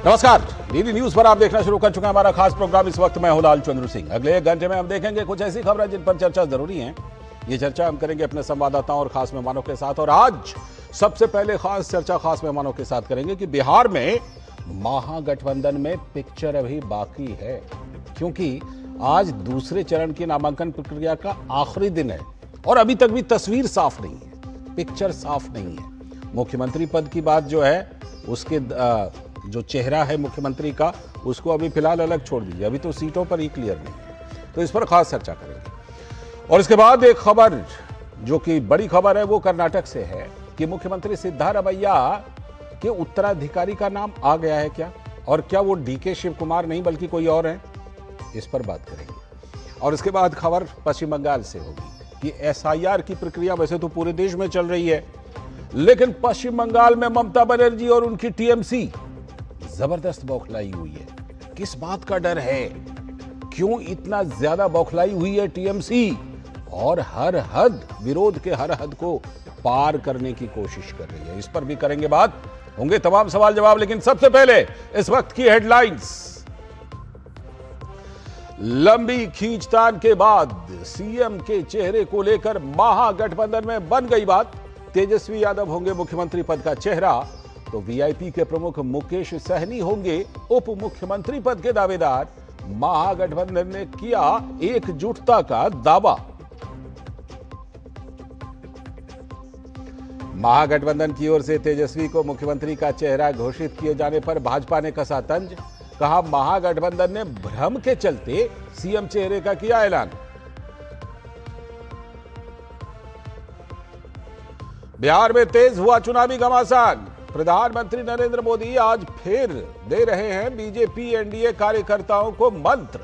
नमस्कार, DD news पर आप देखना शुरू कर चुके हैं हमारा खास प्रोग्राम। इस वक्त मैं हूं लाल चंद्र सिंह। अगले एक घंटे में हम देखेंगे कुछ ऐसी खबरें जिन पर चर्चा जरूरी है। ये चर्चा हम करेंगे अपने संवाददाताओं और खास मेहमानों के साथ। और आज सबसे पहले खास चर्चा खास मेहमानों के साथ करेंगे कि बिहार में महागठबंधन में पिक्चर अभी बाकी है, क्योंकि आज दूसरे चरण की नामांकन प्रक्रिया का आखिरी दिन है और अभी तक भी तस्वीर साफ नहीं है, पिक्चर साफ नहीं है। मुख्यमंत्री पद की बात जो है, उसके जो चेहरा है मुख्यमंत्री का, उसको अभी फिलहाल अलग छोड़ दीजिए, अभी तो सीटों पर ही क्लियर नहीं है। तो इस पर खास चर्चा करेंगे। और इसके बाद एक खबर जो कि बड़ी खबर है, वो कर्नाटक से है कि मुख्यमंत्री सिद्धारमैया के उत्तराधिकारी का नाम आ गया है क्या, और क्या वो डीके शिव कुमार नहीं बल्कि कोई और है, इस पर बात करेंगे। और इसके बाद खबर पश्चिम बंगाल से होगी कि एसआईआर की प्रक्रिया वैसे तो पूरे देश में चल रही है, लेकिन पश्चिम बंगाल में ममता बनर्जी और उनकी टीएमसी जबरदस्त बौखलाई हुई है। किस बात का डर है, क्यों इतना ज्यादा बौखलाई हुई है टीएमसी, और हर हद, विरोध के हर हद को पार करने की कोशिश कर रही है, इस पर भी करेंगे बात। होंगे तमाम सवाल जवाब, लेकिन सबसे पहले इस वक्त की हेडलाइंस। लंबी खींचतान के बाद सीएम के चेहरे को लेकर महागठबंधन में बन गई बात। तेजस्वी यादव होंगे मुख्यमंत्री पद का चेहरा, तो वीआईपी के प्रमुख मुकेश सहनी होंगे उप मुख्यमंत्री पद के दावेदार। महागठबंधन ने किया एकजुटता का दावा। महागठबंधन की ओर से तेजस्वी को मुख्यमंत्री का चेहरा घोषित किए जाने पर भाजपा ने कसा तंज। कहा, महागठबंधन ने भ्रम के चलते सीएम चेहरे का किया ऐलान। बिहार में तेज हुआ चुनावी घमासान। प्रधानमंत्री नरेंद्र मोदी आज फिर दे रहे हैं बीजेपी एनडीए कार्यकर्ताओं को मंत्र।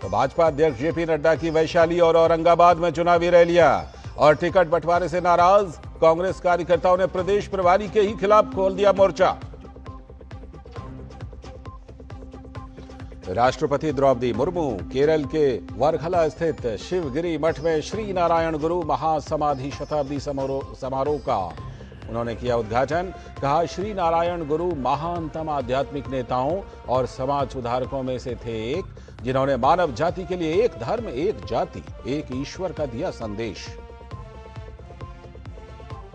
तो भाजपा अध्यक्ष जेपी नड्डा की वैशाली और औरंगाबाद में चुनावी रैलियां। और टिकट बंटवारे से नाराज कांग्रेस कार्यकर्ताओं ने प्रदेश प्रभारी के ही खिलाफ खोल दिया मोर्चा। राष्ट्रपति द्रौपदी मुर्मू केरल के वर्खला स्थित शिवगिरी मठ में श्री नारायण गुरु महासमाधि शताब्दी समारोह का उन्होंने किया उद्घाटन। कहा, श्री नारायण गुरु महानतम आध्यात्मिक नेताओं और समाज सुधारकों में से थे एक, जिन्होंने मानव जाति के लिए एक धर्म, एक जाति, एक ईश्वर का दिया संदेश।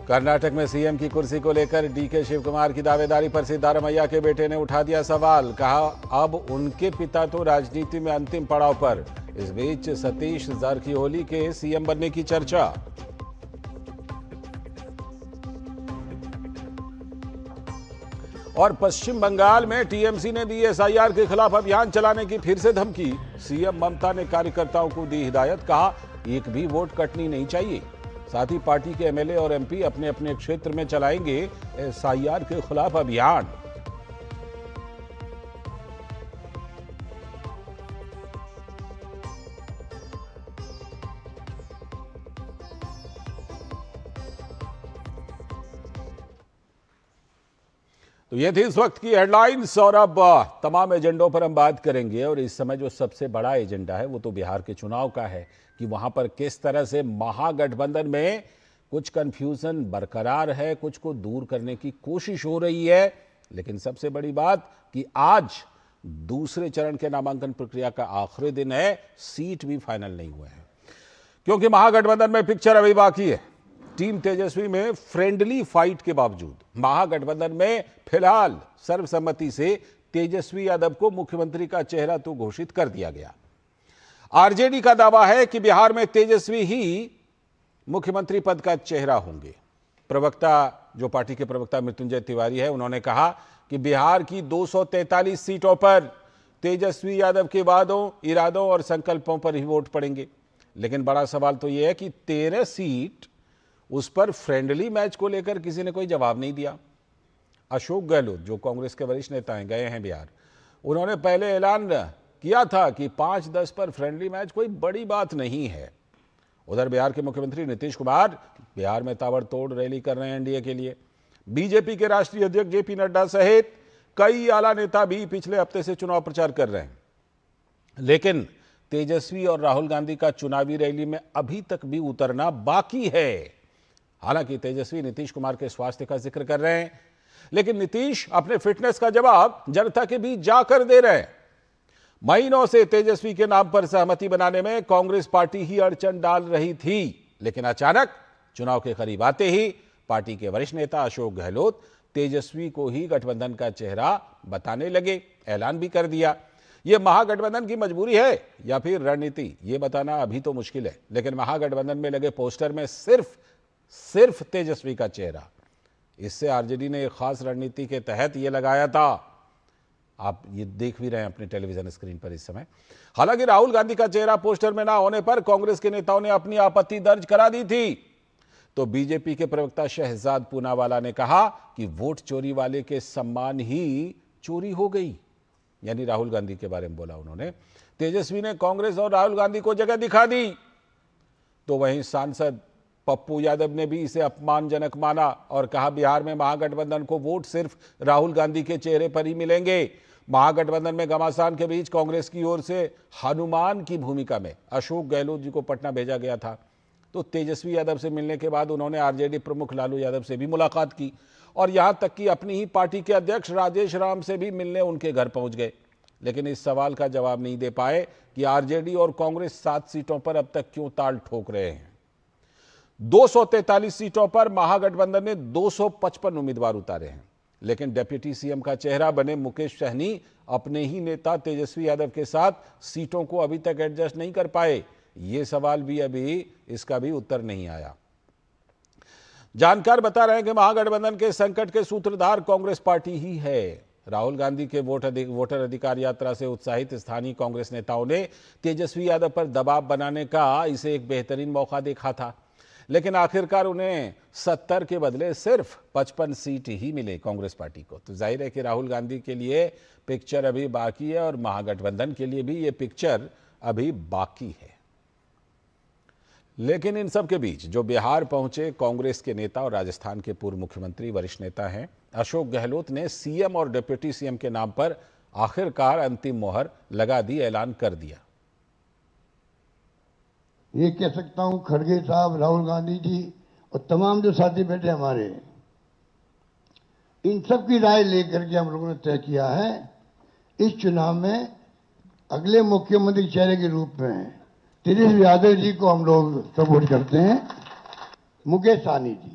कर्नाटक में सीएम की कुर्सी को लेकर डीके शिव कुमार की दावेदारी पर सिद्धारमैया के बेटे ने उठा दिया सवाल। कहा, अब उनके पिता तो राजनीति में अंतिम पड़ाव पर। इस बीच सतीश जारकिहोली के सीएम बनने की चर्चा। और पश्चिम बंगाल में टीएमसी ने दी एसआईआर के खिलाफ अभियान चलाने की फिर से धमकी। सीएम ममता ने कार्यकर्ताओं को दी हिदायत। कहा, एक भी वोट कटनी नहीं चाहिए। साथ ही पार्टी के एमएलए और एमपी अपने अपने क्षेत्र में चलाएंगे एसआईआर के खिलाफ अभियान। तो ये थी इस वक्त की हेडलाइंस, और अब तमाम एजेंडों पर हम बात करेंगे। और इस समय जो सबसे बड़ा एजेंडा है वो तो बिहार के चुनाव का है कि वहां पर किस तरह से महागठबंधन में कुछ कंफ्यूजन बरकरार है, कुछ को दूर करने की कोशिश हो रही है। लेकिन सबसे बड़ी बात कि आज दूसरे चरण के नामांकन प्रक्रिया का आखिरी दिन है, सीट भी फाइनल नहीं हुए हैं, क्योंकि महागठबंधन में पिक्चर अभी बाकी है। टीम तेजस्वी में फ्रेंडली फाइट के बावजूद महागठबंधन में फिलहाल सर्वसम्मति से तेजस्वी यादव को मुख्यमंत्री का चेहरा तो घोषित कर दिया गया। आरजेडी का दावा है कि बिहार में तेजस्वी ही मुख्यमंत्री पद का चेहरा होंगे। प्रवक्ता, जो पार्टी के प्रवक्ता मृत्युंजय तिवारी है, उन्होंने कहा कि बिहार की 243 सीटों पर तेजस्वी यादव के वादों, इरादों और संकल्पों पर ही वोट पड़ेंगे। लेकिन बड़ा सवाल तो यह है कि 13 सीट, उस पर फ्रेंडली मैच को लेकर किसी ने कोई जवाब नहीं दिया। अशोक गहलोत, जो कांग्रेस के वरिष्ठ नेता हैं, गए हैं बिहार, उन्होंने पहले ऐलान किया था कि 5-10 पर फ्रेंडली मैच कोई बड़ी बात नहीं है। उधर बिहार के मुख्यमंत्री नीतीश कुमार बिहार में ताबड़तोड़ रैली कर रहे हैं एनडीए के लिए। बीजेपी के राष्ट्रीय अध्यक्ष जेपी नड्डा सहित कई आला नेता भी पिछले हफ्ते से चुनाव प्रचार कर रहे हैं। लेकिन तेजस्वी और राहुल गांधी का चुनावी रैली में अभी तक भी उतरना बाकी है। हालांकि तेजस्वी नीतीश कुमार के स्वास्थ्य का जिक्र कर रहे हैं, लेकिन नीतीश अपने फिटनेस का जवाब जनता के बीच जाकर दे रहे हैं। महीनों से तेजस्वी के नाम पर सहमति बनाने में कांग्रेस पार्टी ही अड़चन डाल रही थी, लेकिन अचानक चुनाव के करीब आते ही पार्टी के वरिष्ठ नेता अशोक गहलोत तेजस्वी को ही गठबंधन का चेहरा बताने लगे, ऐलान भी कर दिया। यह महागठबंधन की मजबूरी है या फिर रणनीति, यह बताना अभी तो मुश्किल है, लेकिन महागठबंधन में लगे पोस्टर में सिर्फ तेजस्वी का चेहरा। इससे आरजेडी ने एक खास रणनीति के तहत यह लगाया था। आप ये देख भी रहे हैं अपने टेलीविजन स्क्रीन पर इस समय। हालांकि राहुल गांधी का चेहरा पोस्टर में ना होने पर कांग्रेस के नेताओं ने अपनी आपत्ति दर्ज करा दी थी, तो बीजेपी के प्रवक्ता शहजाद पूनावाला ने कहा कि वोट चोरी वाले के सम्मान ही चोरी हो गई, यानी राहुल गांधी के बारे में बोला उन्होंने। तेजस्वी ने कांग्रेस और राहुल गांधी को जगह दिखा दी, तो वहीं सांसद पप्पू यादव ने भी इसे अपमानजनक माना और कहा बिहार में महागठबंधन को वोट सिर्फ राहुल गांधी के चेहरे पर ही मिलेंगे। महागठबंधन में घमासान के बीच कांग्रेस की ओर से हनुमान की भूमिका में अशोक गहलोत जी को पटना भेजा गया था, तो तेजस्वी यादव से मिलने के बाद उन्होंने आरजेडी प्रमुख लालू यादव से भी मुलाकात की और यहां तक कि अपनी ही पार्टी के अध्यक्ष राजेश राम से भी मिलने उनके घर पहुंच गए, लेकिन इस सवाल का जवाब नहीं दे पाए कि आरजेडी और कांग्रेस 7 सीटों पर अब तक क्यों ताल ठोक रहे हैं। 243 सीटों पर महागठबंधन ने 255 उम्मीदवार उतारे हैं, लेकिन डिप्टी सीएम का चेहरा बने मुकेश सहनी अपने ही नेता तेजस्वी यादव के साथ सीटों को अभी तक एडजस्ट नहीं कर पाए। ये सवाल भी अभी इसका भी उत्तर नहीं आया। जानकार बता रहे हैं कि महागठबंधन के संकट के सूत्रधार कांग्रेस पार्टी ही है। राहुल गांधी के वोटर अधिकार यात्रा से उत्साहित स्थानीय कांग्रेस नेताओं ने तेजस्वी यादव पर दबाव बनाने का इसे एक बेहतरीन मौका देखा था, लेकिन आखिरकार उन्हें 70 के बदले सिर्फ 55 सीट ही मिले कांग्रेस पार्टी को। तो जाहिर है कि राहुल गांधी के लिए पिक्चर अभी बाकी है और महागठबंधन के लिए भी ये पिक्चर अभी बाकी है। लेकिन इन सब के बीच जो बिहार पहुंचे कांग्रेस के नेता और राजस्थान के पूर्व मुख्यमंत्री वरिष्ठ नेता हैं अशोक गहलोत ने सीएम और डिप्टी सीएम के नाम पर आखिरकार अंतिम मोहर लगा दी, ऐलान कर दिया। ये कह सकता हूं खड़गे साहब, राहुल गांधी जी और तमाम जो साथी बैठे हमारे, इन सब की राय लेकर के हम लोगों ने तय किया है इस चुनाव में अगले मुख्यमंत्री चेहरे के रूप में तेजस्वी यादव जी को हम लोग सपोर्ट करते हैं। मुकेश सहनी जी,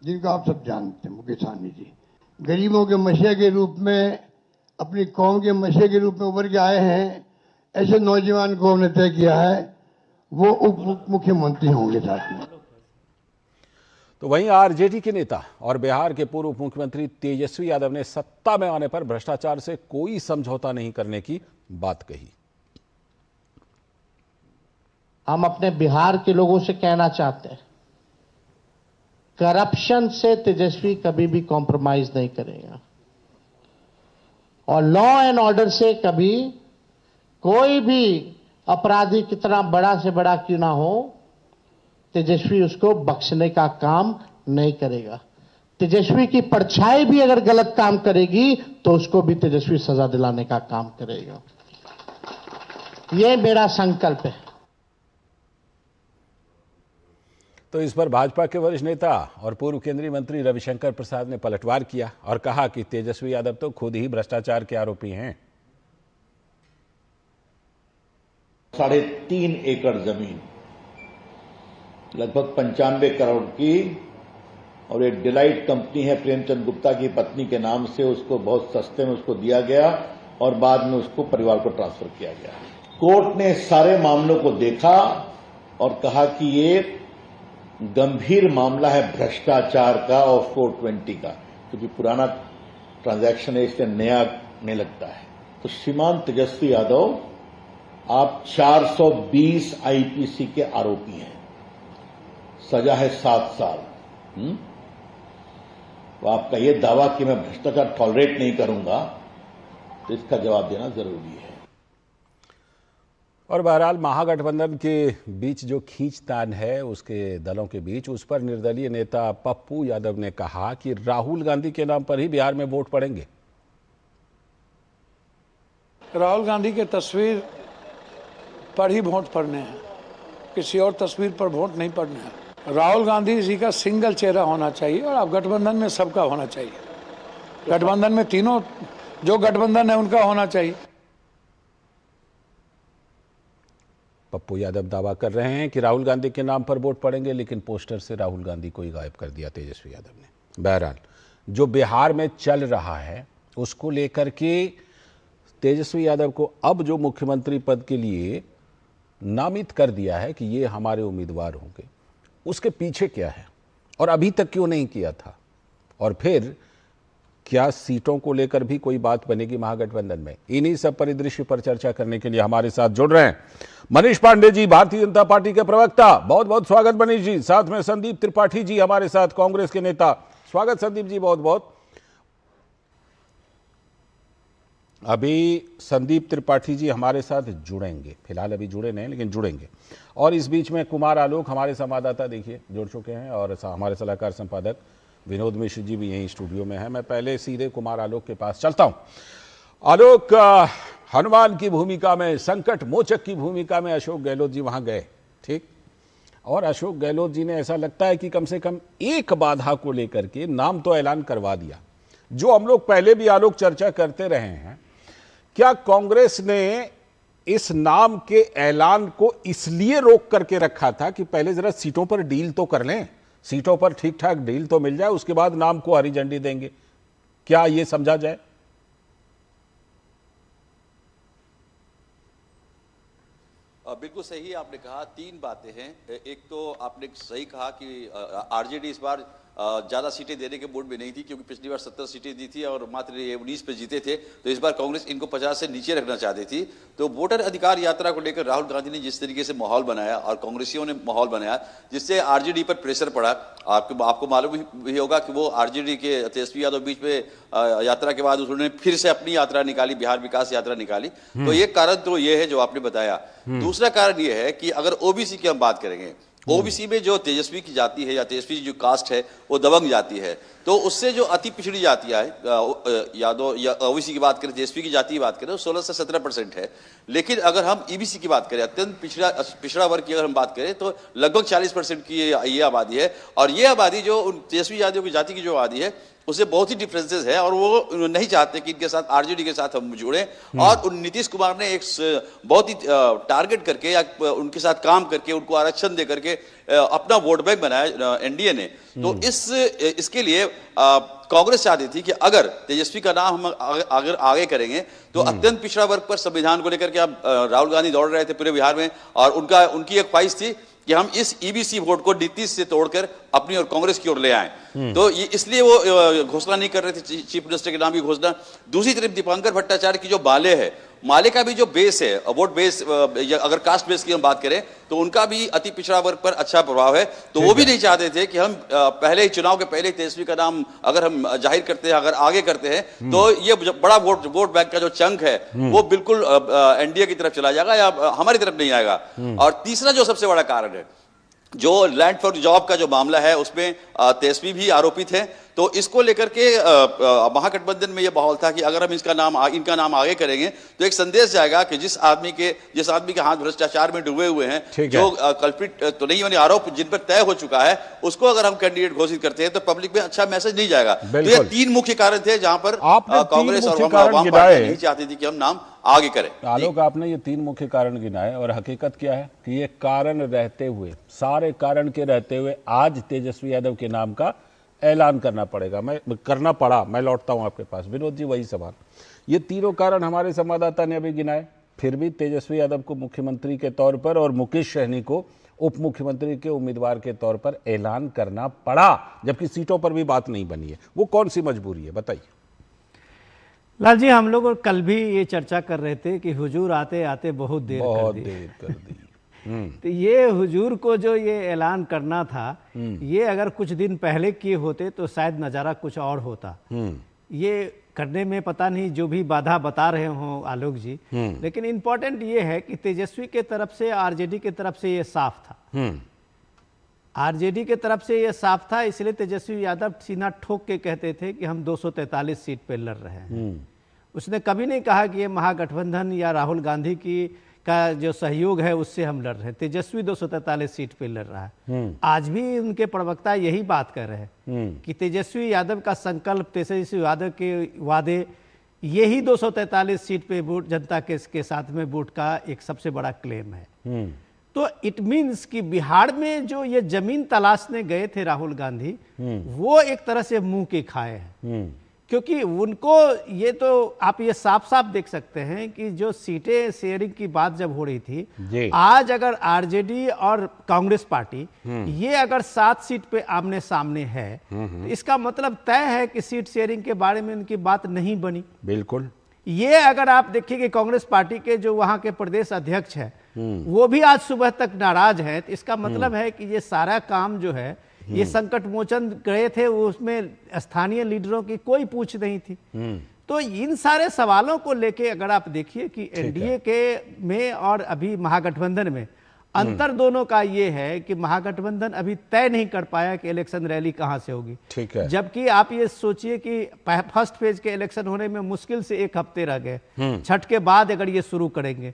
जिनको आप सब जानते हैं, मुकेश सहनी जी गरीबों के मसीहा के रूप में, अपनी कौम के मसीहा के रूप में उभर के आए हैं। ऐसे नौजवान को हमने तय किया है वो उप मुख्यमंत्री होंगे साथ में। तो वहीं आरजेडी के नेता और बिहार के पूर्व उप मुख्यमंत्री तेजस्वी यादव ने सत्ता में आने पर भ्रष्टाचार से कोई समझौता नहीं करने की बात कही। हम अपने बिहार के लोगों से कहना चाहते हैं, करप्शन से तेजस्वी कभी भी कॉम्प्रोमाइज नहीं करेगा और लॉ एंड ऑर्डर से कभी कोई भी अपराधी कितना बड़ा से बड़ा क्यों ना हो, तेजस्वी उसको बख्शने का काम नहीं करेगा। तेजस्वी की परछाई भी अगर गलत काम करेगी तो उसको भी तेजस्वी सजा दिलाने का काम करेगा। यह मेरा संकल्प है। तो इस पर भाजपा के वरिष्ठ नेता और पूर्व केंद्रीय मंत्री रविशंकर प्रसाद ने पलटवार किया और कहा कि तेजस्वी यादव तो खुद ही भ्रष्टाचार के आरोपी हैं। 3.5 एकड़ जमीन लगभग 95 करोड़ की और एक डिलाइट कंपनी है प्रेमचंद गुप्ता की पत्नी के नाम से, उसको बहुत सस्ते में उसको दिया गया और बाद में उसको परिवार को ट्रांसफर किया गया। कोर्ट ने सारे मामलों को देखा और कहा कि ये गंभीर मामला है भ्रष्टाचार का और 420 का, क्योंकि पुराना ट्रांजैक्शन है इसलिए नया नहीं लगता है। तो श्रीमान तेजस्वी यादव आप 420 आईपीसी के आरोपी हैं, सजा है 7 साल। तो आपका यह दावा कि मैं भ्रष्टाचार टॉलरेट नहीं करूंगा, तो इसका जवाब देना जरूरी है। और बहरहाल महागठबंधन के बीच जो खींचतान है उसके दलों के बीच, उस पर निर्दलीय नेता पप्पू यादव ने कहा कि राहुल गांधी के नाम पर ही बिहार में वोट पड़ेंगे। राहुल गांधी के तस्वीर पर ही वोट पड़ने हैं, किसी और तस्वीर पर वोट नहीं पड़ने हैं। राहुल गांधी जी का सिंगल चेहरा होना चाहिए और अब गठबंधन में सबका होना चाहिए। गठबंधन में तीनों जो गठबंधन है उनका होना चाहिए। पप्पू यादव दावा कर रहे हैं कि राहुल गांधी के नाम पर वोट पड़ेंगे, लेकिन पोस्टर से राहुल गांधी को ही गायब कर दिया तेजस्वी यादव ने। बहरहाल जो बिहार में चल रहा है उसको लेकर के तेजस्वी यादव को अब जो मुख्यमंत्री पद के लिए नामित कर दिया है कि ये हमारे उम्मीदवार होंगे, उसके पीछे क्या है और अभी तक क्यों नहीं किया था, और फिर क्या सीटों को लेकर भी कोई बात बनेगी महागठबंधन में। इन्हीं सब परिदृश्य पर चर्चा करने के लिए हमारे साथ जुड़ रहे हैं मनीष पांडे जी, भारतीय जनता पार्टी के प्रवक्ता। बहुत बहुत स्वागत मनीष जी। साथ में संदीप त्रिपाठी जी हमारे साथ, कांग्रेस के नेता। स्वागत संदीप जी, बहुत बहुत। अभी संदीप त्रिपाठी जी हमारे साथ जुड़ेंगे, फिलहाल अभी जुड़े नहीं लेकिन जुड़ेंगे। और इस बीच में कुमार आलोक हमारे संवाददाता देखिए जुड़ चुके हैं, और हमारे सलाहकार संपादक विनोद मिश्र जी भी यहीं स्टूडियो में हैं। मैं पहले सीधे कुमार आलोक के पास चलता हूं। आलोक, हनुमान की भूमिका में, संकट मोचक की भूमिका में अशोक गहलोत जी वहां गए, ठीक, और अशोक गहलोत जी ने ऐसा लगता है कि कम से कम एक बाधा को लेकर के नाम तो ऐलान करवा दिया, जो हम लोग पहले भी आलोक चर्चा करते रहे हैं। क्या कांग्रेस ने इस नाम के ऐलान को इसलिए रोक करके रखा था कि पहले जरा सीटों पर डील तो कर लें, सीटों पर ठीक ठाक डील तो मिल जाए, उसके बाद नाम को हरी झंडी देंगे? क्या यह समझा जाए? बिल्कुल सही आपने कहा। तीन बातें हैं। एक तो आपने सही कहा कि आरजेडी इस बार ज़्यादा सीटें देने के मूड में नहीं थी, क्योंकि पिछली बार 70 सीटें दी थी और मात्र 19 पे जीते थे। तो इस बार कांग्रेस इनको 50 से नीचे रखना चाहती थी। तो वोटर अधिकार यात्रा को लेकर राहुल गांधी ने जिस तरीके से माहौल बनाया और कांग्रेसियों ने माहौल बनाया, जिससे आरजेडी पर प्रेशर पड़ा। आपको मालूम भी होगा कि वो आरजेडी के तेजस्वी यादव बीच में यात्रा के बाद उन्होंने फिर से अपनी यात्रा निकाली, बिहार विकास यात्रा निकाली। तो एक कारण तो ये है जो आपने बताया। दूसरा कारण ये है कि अगर ओबीसी की हम बात करेंगे, ओबीसी में जो तेजस्वी की जाति है या तेजस्वी जो कास्ट है वो दबंग जाति है, तो उससे जो अति पिछड़ी जाति है, यादव या ओबीसी की बात करें, तेजस्वी की जाति की बात करें, 16 से 17% है। लेकिन अगर हम ईबीसी की बात करें, अत्यंत पिछड़ा वर्ग की अगर हम बात करें, तो लगभग 40% की ये आबादी है। और ये आबादी जो तेजस्वी यादव की जाति की जो आबादी है उससे बहुत ही डिफरेंसेस है, और वो नहीं चाहते कि इनके साथ आरजेडी के साथ हम जुड़े। और नीतीश कुमार ने एक बहुत ही टारगेट करके या उनके साथ काम करके उनको आरक्षण दे करके अपना वोट बैंक बनाया एनडीए ने। तो इसके लिए कांग्रेस चाहती थी कि अगर तेजस्वी का नाम हम अगर आगे करेंगे तो अत्यंत पिछड़ा वर्ग पर संविधान को लेकर के अब राहुल गांधी दौड़ रहे थे पूरे बिहार में, और उनकी एक ख्वाहिश थी कि हम इस ईबीसी वोट को नीतीश से तोड़कर अपनी और कांग्रेस की ओर ले आए। तो ये इसलिए वो घोषणा नहीं कर रहे थे, चीफ मिनिस्टर के नाम की घोषणा। दूसरी तरफ दीपांकर भट्टाचार्य की जो माले है, माले का भी जो बेस है, वोट बेस, अगर कास्ट बेस की हम बात करें तो उनका भी अति पिछड़ा वर्ग पर अच्छा प्रभाव है। तो वो भी नहीं चाहते थे कि हम पहले ही चुनाव के पहले ही तेजस्वी का नाम अगर हम जाहिर करते हैं, अगर आगे करते हैं, तो ये बड़ा वोट बैंक का जो चंक है वो बिल्कुल एनडीए की तरफ चला जाएगा या हमारी तरफ नहीं आएगा। और तीसरा जो सबसे बड़ा कारण है, जो लैंड फॉर जॉब का जो मामला है उसमें तेजस्वी भी आरोपित है। तो इसको लेकर के महागठबंधन में यह माहौल था कि अगर हम इनका नाम आगे करेंगे तो एक संदेश जाएगा कि जिस आदमी के हाथ भ्रष्टाचार में डूबे हुए हैं, जो कल्प्रिट तो नहीं यानी आरोप जिन पर तय हो चुका है, उसको अगर हम कैंडिडेट घोषित करते हैं तो पब्लिक में अच्छा मैसेज नहीं जाएगा। तो ये तीन मुख्य कारण थे जहां पर कांग्रेस और वाम पार्टी नहीं चाहती थी कि हम नाम आगे करें। आलोक, आपने ये तीन मुख्य कारण गिनाए, और हकीकत क्या है कि ये कारण रहते हुए, सारे कारण के रहते हुए आज तेजस्वी यादव के नाम का ऐलान करना पड़ा। मैं लौटता हूं आपके पास। विनोद जी, वही सवाल। ये तीनों कारण हमारे संवाददाता ने अभी गिनाए, फिर भी तेजस्वी यादव को मुख्यमंत्री के तौर पर और मुकेश सहनी को उप मुख्यमंत्री के उम्मीदवार के तौर पर ऐलान करना पड़ा, जबकि सीटों पर भी बात नहीं बनी है। वो कौन सी मजबूरी है, बताइए। लाल जी, हम लोग कल भी ये चर्चा कर रहे थे कि हुजूर आते आते बहुत देर कर दी। तो ये हुजूर को जो ये ऐलान करना था, ये अगर कुछ दिन पहले किए होते तो शायद नज़ारा कुछ और होता। ये करने में पता नहीं जो भी बाधा बता रहे हों आलोक जी, लेकिन इम्पोर्टेंट ये है कि तेजस्वी के तरफ से, आरजेडी के तरफ से ये साफ था। आरजेडी के तरफ से ये साफ था, इसलिए तेजस्वी यादव सीना ठोक के कहते थे कि हम 243 सीट पे लड़ रहे हैं। उसने कभी नहीं कहा कि ये महागठबंधन या राहुल गांधी का जो सहयोग है उससे हम लड़ रहे हैं। तेजस्वी 243 सीट पे लड़ रहा है। आज भी उनके प्रवक्ता यही बात कर रहे हैं कि तेजस्वी यादव का संकल्प, तेजस्वी यादव के वादे, यही 243 सीट पे वोट जनता के साथ में वोट का एक सबसे बड़ा क्लेम है। तो इट मीन्स कि बिहार में जो ये जमीन तलाशने गए थे राहुल गांधी, वो एक तरह से मुंह के खाए हैं, क्योंकि उनको ये तो आप ये साफ साफ देख सकते हैं कि जो सीटें शेयरिंग की बात जब हो रही थी, आज अगर आरजेडी और कांग्रेस पार्टी ये अगर 7 सीट पे आमने सामने है, तो इसका मतलब तय है कि सीट शेयरिंग के बारे में उनकी बात नहीं बनी। बिल्कुल। ये अगर आप देखिए कि कांग्रेस पार्टी के जो वहां के प्रदेश अध्यक्ष है वो भी आज सुबह तक नाराज है, तो इसका मतलब है कि ये सारा काम जो है, ये संकट मोचन गए थे, उसमें स्थानीय लीडरों की कोई पूछ नहीं थी। तो इन सारे सवालों को लेके अगर आप देखिए कि एनडीए के में और अभी महागठबंधन में अंतर दोनों का ये है कि महागठबंधन अभी तय नहीं कर पाया कि इलेक्शन रैली कहां से होगी। ठीक है। जबकि आप ये सोचिए कि फर्स्ट फेज के इलेक्शन होने में मुश्किल से 1 हफ्ते रह गए, छठ के बाद अगर ये शुरू करेंगे,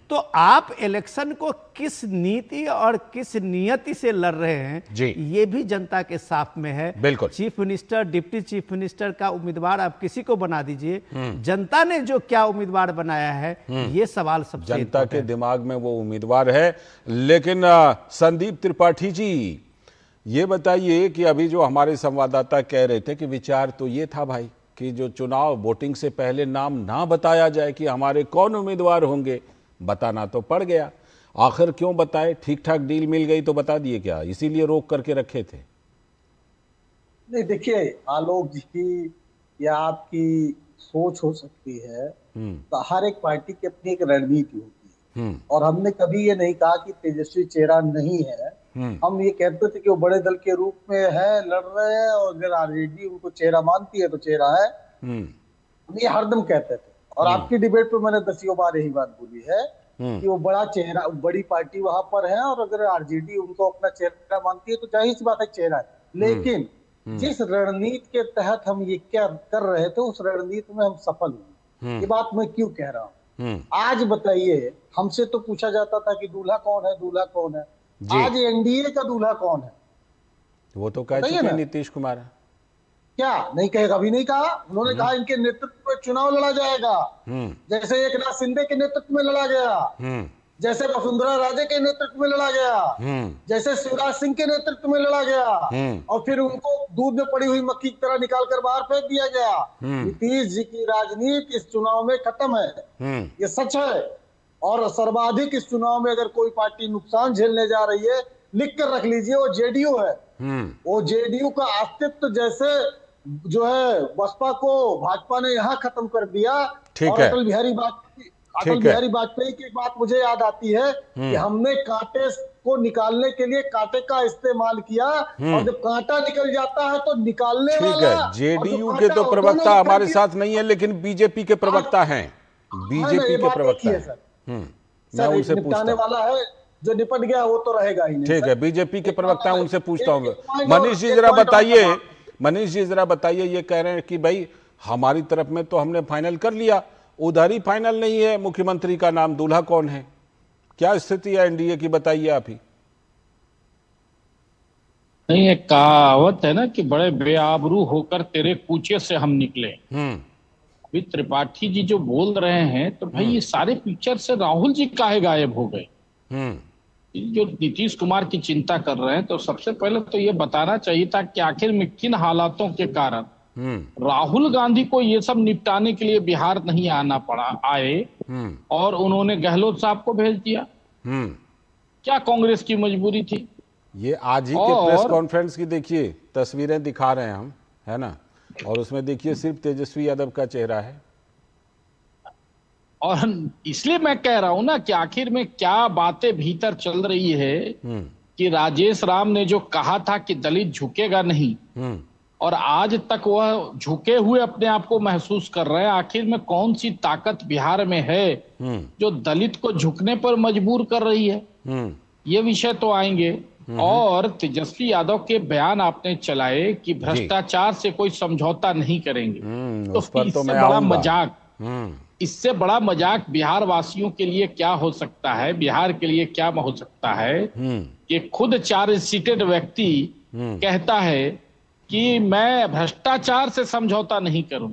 तो आप इलेक्शन को किस नीति और किस नियति से लड़ रहे हैं ये भी जनता के साफ में है। बिल्कुल। Chief minister, deputy chief minister का उम्मीदवार आप किसी को बना दीजिए, जनता ने जो क्या उम्मीदवार बनाया है ये सवाल सबसे जनता के दिमाग में वो उम्मीदवार है। लेकिन संदीप त्रिपाठी जी, ये बताइए कि अभी जो हमारे संवाददाता कह रहे थे कि विचार तो ये था भाई कि जो चुनाव वोटिंग से पहले नाम ना बताया जाए कि हमारे कौन उम्मीदवार होंगे, बताना तो पड़ गया। आखिर क्यों बताए? ठीक ठाक डील मिल गई तो बता दिए क्या, इसीलिए रोक करके रखे थे? नहीं, देखिए आलोक जी, या आपकी सोच हो सकती है, तो हर एक पार्टी की अपनी एक रणनीति होती है, और हमने कभी ये नहीं कहा कि तेजस्वी चेहरा नहीं है। हम ये कहते थे कि वो बड़े दल के रूप में है, लड़ रहे हैं, और अगर आरजेडी उनको चेहरा मानती है तो चेहरा है। ये हरदम कहते थे, और आपकी डिबेट पे मैंने 10 बार यही बात बोली है कि वो बड़ा चेहरा, बड़ी पार्टी वहां पर है, और अगर आरजेडी उनको अपना चेहरा मानती है तो जाहिर सी बात है चेहरा है। लेकिन जिस रणनीति के तहत हम ये क्या कर रहे थे, उस रणनीति में हम सफल हुए। ये बात मैं क्यों कह रहा हूँ? आज बताइए, हमसे तो पूछा जाता था कि दूल्हा कौन है, दूल्हा कौन है। आज एनडीए का दूल्हा कौन है? वो तो कह चुके नीतीश कुमार है। क्या नहीं कहेगा? अभी नहीं कहा। उन्होंने कहा इनके नेतृत्व में चुनाव लड़ा जाएगा, जैसे एकनाथ शिंदे के नेतृत्व में लड़ा गया, जैसे वसुंधरा राजे के नेतृत्व में लड़ा गया, जैसे शिवराज सिंह के नेतृत्व में लड़ा गया, और फिर उनको दूध में पड़ी हुई मक्खी की तरह निकाल कर बाहर फेंक दिया गया। नीतीश जी की राजनीति इस चुनाव में खत्म है, ये सच है। और सर्वाधिक इस चुनाव में अगर कोई पार्टी नुकसान झेलने जा रही है, लिख कर रख लीजिए, वो जेडीयू है। वो जेडीयू का अस्तित्व जैसे जो है बसपा को भाजपा ने यहाँ खत्म कर दिया। और अटल बिहारी वाजपेयी की बात मुझे याद आती है कि हमने कांटे को निकालने के लिए कांटे का इस्तेमाल किया, और जब कांटा निकल जाता है तो निकालने वाला। जेडीयू के तो प्रवक्ता हमारे साथ नहीं है, लेकिन बीजेपी के प्रवक्ता हैं। बीजेपी के प्रवक्ता हैं। मैं उनसे पूछता वाला है, जो निपट गया वो तो रहेगा ही नहीं। ठीक है, बीजेपी के प्रवक्ता हैं, उनसे पूछता हूँ। मनीष जी जरा बताइए, मनीष जी जरा बताइए, ये कह रहे हैं कि भाई हमारी तरफ में तो हमने फाइनल कर लिया, उधर ही फाइनल नहीं है मुख्यमंत्री का नाम, दूल्हा कौन है? क्या स्थिति है एनडीए की, बताइए आप ही। नहीं, एक कहावत है ना कि बड़े बेआबरू होकर तेरे कूचे से हम निकले। अभी त्रिपाठी जी जो बोल रहे हैं, तो भाई ये सारे पिक्चर से राहुल जी काहे गायब हो गए? जो नीतीश कुमार की चिंता कर रहे हैं, तो सबसे पहले तो ये बताना चाहिए था कि आखिर में किन हालातों के कारण राहुल गांधी को ये सब निपटाने के लिए बिहार नहीं आना पड़ा, आए और उन्होंने गहलोत साहब को भेज दिया। क्या कांग्रेस की मजबूरी थी? ये आज ही के प्रेस कॉन्फ्रेंस की देखिए तस्वीरें दिखा रहे हैं हम, है ना, और उसमें देखिए सिर्फ तेजस्वी यादव का चेहरा है। और इसलिए मैं कह रहा हूं ना कि आखिर में क्या बातें भीतर चल रही है कि राजेश राम ने जो कहा था कि दलित झुकेगा नहीं, और आज तक वह झुके हुए अपने आप को महसूस कर रहे हैं। आखिर में कौन सी ताकत बिहार में है जो दलित को झुकने पर मजबूर कर रही है? ये विषय तो आएंगे। और तेजस्वी यादव के बयान आपने चलाए कि भ्रष्टाचार से कोई समझौता नहीं करेंगे, तो उस पर तो इससे मैं बड़ा आऊंगा। मजाक इससे बड़ा मजाक बिहार वासियों के लिए क्या हो सकता है, बिहार के लिए क्या हो सकता है कि खुद चार्ज सीटेड व्यक्ति कहता है कि मैं भ्रष्टाचार से समझौता नहीं करूं,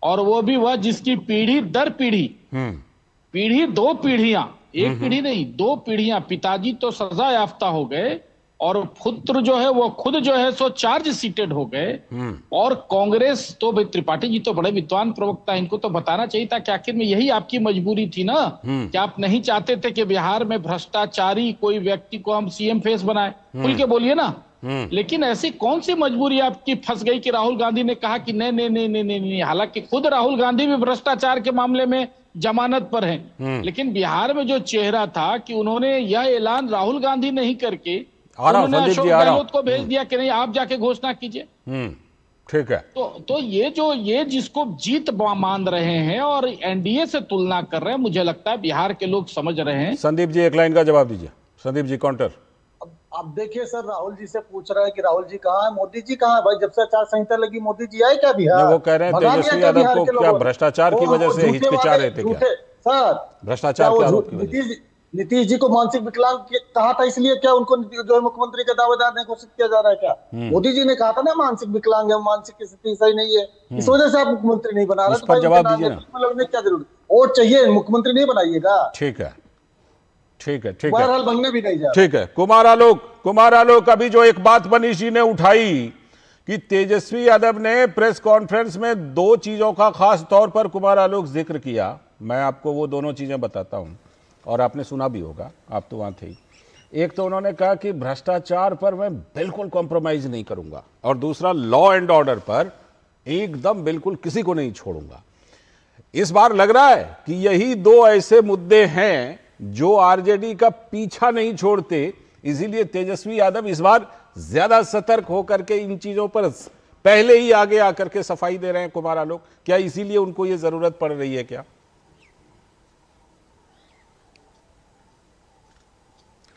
और वो भी वह जिसकी पीढ़ी दर पीढ़ी 2 पीढ़ियां, एक पीढ़ी नहीं 2 पीढ़ियां, पिताजी तो सजा याफ्ता हो गए और पुत्र जो है वो खुद जो है सो चार्ज सीटेड हो गए। और कांग्रेस तो भाई त्रिपाठी जी तो बड़े विद्वान प्रवक्ता, इनको तो बताना चाहिए था कि आखिर में यही आपकी मजबूरी थी ना, कि आप नहीं चाहते थे कि बिहार में भ्रष्टाचारी कोई व्यक्ति को हम सीएम फेस बनाए, खुल के बोलिए ना। लेकिन ऐसी कौन सी मजबूरी आपकी फंस गई कि राहुल गांधी ने कहा कि नहीं नहीं नहीं नहीं नहीं, नहीं। हालांकि खुद राहुल गांधी भी भ्रष्टाचार के मामले में जमानत पर हैं, लेकिन बिहार में जो चेहरा था कि उन्होंने यह ऐलान राहुल गांधी नहीं करके उन्होंने अशोक गहलोत को भेज दिया कि नहीं आप जाके घोषणा कीजिए। ठीक है। तो ये जिसको जीत मान रहे हैं और एनडीए से तुलना कर रहे हैं, मुझे लगता है बिहार के लोग समझ रहे हैं। संदीप जी एक लाइन का जवाब दीजिए। संदीप जी काउंटर। अब देखिए सर, राहुल जी से पूछ रहे हैं कि राहुल जी कहाँ है, मोदी जी कहाँ है? भाई जब से आचार संहिता लगी मोदी जी आए क्या बिहार? वो कह रहे हैं तेजस्वी यादव को क्या भ्रष्टाचार की वजह से हिचकिचा रहे थे क्या? सर भ्रष्टाचार के आरोप की वजह से नीतीश जी को मानसिक विकलांग कहा था, इसलिए क्या उनको जो है मुख्यमंत्री के दावेदार नहीं घोषित किया जा रहा है क्या? मोदी जी ने कहा था ना मानसिक विकलांग है, मानसिक स्थिति सही नहीं है, इस वजह से आप मुख्यमंत्री नहीं बना रहे। तो जवाब दीजिए ना। लगने क्या जरूरत, वोट चाहिए, मुख्यमंत्री नहीं बनाइएगा। ठीक है ठीक है ठीक बहरहाल बनने भी नहीं जा। ठीक है। कुमार आलोक अभी जो एक बात मनीष जी ने उठाई कि तेजस्वी यादव ने प्रेस कॉन्फ्रेंस में 2 चीजों का खास तौर पर कुमार आलोक जिक्र किया, मैं आपको वो दोनों चीजें बताता हूं और आपने सुना भी होगा, आप तो वहां थे ही। एक तो उन्होंने कहा कि भ्रष्टाचार पर मैं बिल्कुल कॉम्प्रोमाइज नहीं करूंगा, और दूसरा लॉ एंड ऑर्डर पर एकदम बिल्कुल किसी को नहीं छोड़ूंगा। इस बार लग रहा है कि यही 2 ऐसे मुद्दे हैं जो आरजेडी का पीछा नहीं छोड़ते, इसीलिए तेजस्वी यादव इस बार ज्यादा सतर्क होकर के इन चीजों पर पहले ही आगे आकर के सफाई दे रहे हैं कुमार आलोक। क्या इसीलिए उनको यह जरूरत पड़ रही है क्या?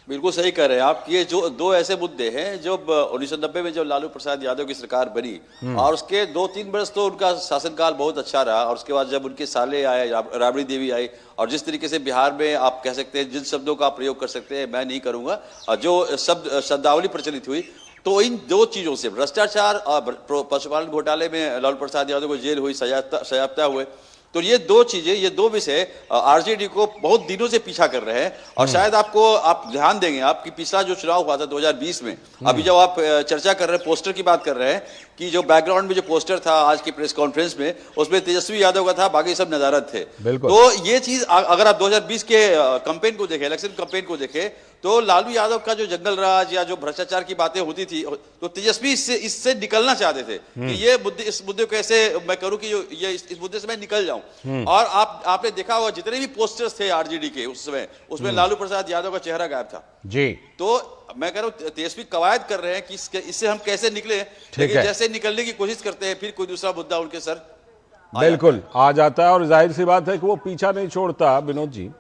बिल्कुल सही कह रहे हैं आप। ये जो 2 ऐसे मुद्दे हैं जो 1990 में जब लालू प्रसाद यादव की सरकार बनी और उसके 2-3 वर्ष तो उनका शासनकाल बहुत अच्छा रहा, और उसके बाद जब उनके साले आए, राबड़ी देवी आई, और जिस तरीके से बिहार में आप कह सकते हैं जिन शब्दों का आप प्रयोग कर सकते हैं मैं नहीं करूंगा, जो शब्दावली प्रचलित हुई, तो इन 2 चीजों से भ्रष्टाचार और पशुपालन घोटाले में लालू प्रसाद यादव को जेल हुई, सजायाफ्ता हुए, तो ये 2 चीजें, ये 2 विषय आरजेडी को बहुत दिनों से पीछा कर रहे हैं। और शायद आप ध्यान देंगे आपकी पिछला जो चुनाव हुआ था 2020 में, अभी जब आप चर्चा कर रहे हैं, पोस्टर की बात कर रहे हैं, कि जो बैकग्राउंड में जो पोस्टर था आज की प्रेस कॉन्फ्रेंस में, उसमें तेजस्वी यादव का था, बाकी सब नजारत थे। तो ये चीज अगर आप 2020 के कैंपेन को देखें, इलेक्शन कैंपेन को देखें, तो लालू यादव का जो जंगल राज या जो भ्रष्टाचार की बातें होती थी, तो तेजस्वी इससे निकलना चाहते थे कि इस मुद्दे को कैसे मैं करूं कि ये इस मुद्दे से मैं निकल जाऊं। और आपने देखा होगा जितने भी पोस्टर्स थे आरजेडी के उस समय, उसमें लालू प्रसाद यादव का चेहरा गायब था जी। तो मैं कह रहा हूं तेजस्वी कवायद कर रहे हैं कि इससे हम कैसे निकले, लेकिन जैसे निकलने की कोशिश करते हैं फिर कोई दूसरा मुद्दा उनके सर बिल्कुल आ जाता है। और जाहिर सी बात है कि वो पीछा नहीं छोड़ता विनोद जी,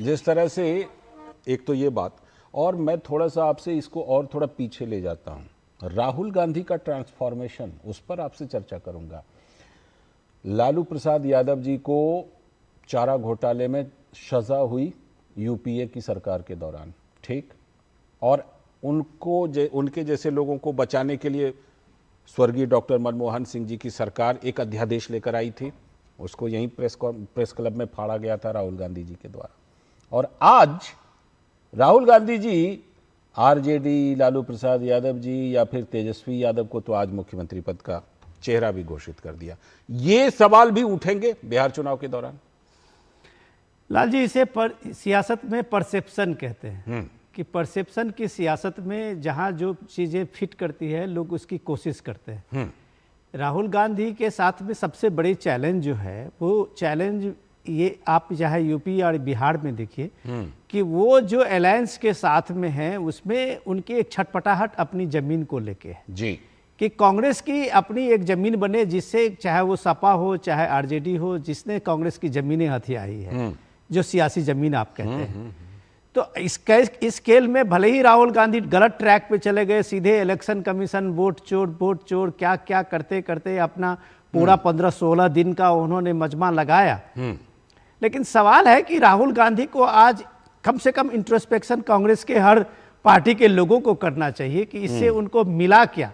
जिस तरह से एक तो ये बात, और मैं थोड़ा सा आपसे इसको और थोड़ा पीछे ले जाता हूं, राहुल गांधी का ट्रांसफॉर्मेशन, उस पर आपसे चर्चा करूंगा। लालू प्रसाद यादव जी को चारा घोटाले में सजा हुई यूपीए की सरकार के दौरान, ठीक, और उनके जैसे लोगों को बचाने के लिए स्वर्गीय डॉक्टर मनमोहन सिंह जी की सरकार एक अध्यादेश लेकर आई थी, उसको यहीं प्रेस क्लब में फाड़ा गया था राहुल गांधी जी के द्वारा। और आज राहुल गांधी जी आरजेडी, लालू प्रसाद यादव जी या फिर तेजस्वी यादव को तो आज मुख्यमंत्री पद का चेहरा भी घोषित कर दिया। ये सवाल भी उठेंगे बिहार चुनाव के दौरान। लाल जी, इसे सियासत में परसेप्शन कहते हैं कि परसेप्शन की सियासत में जहां जो चीज़ें फिट करती है लोग उसकी कोशिश करते हैं। राहुल गांधी के साथ में सबसे बड़ी चैलेंज जो है वो चैलेंज ये आप चाहे यूपी और बिहार में देखिए कि वो जो अलायंस के साथ में है उसमें उनकी एक छटपटाहट अपनी जमीन को लेके है जी, कि कांग्रेस की अपनी एक जमीन बने जिससे चाहे वो सपा हो चाहे आरजेडी हो, जिसने कांग्रेस की जमीनें हथियाई है, जो सियासी जमीन आप कहते हैं। तो इस स्केल में भले ही राहुल गांधी गलत ट्रैक पे चले गए, सीधे इलेक्शन कमीशन वोट चोर क्या क्या करते करते अपना पूरा 15-16 दिन का उन्होंने मजमा लगाया। लेकिन सवाल है कि राहुल गांधी को आज कम से कम इंट्रोस्पेक्शन कांग्रेस के हर पार्टी के लोगों को करना चाहिए कि इससे उनको मिला क्या।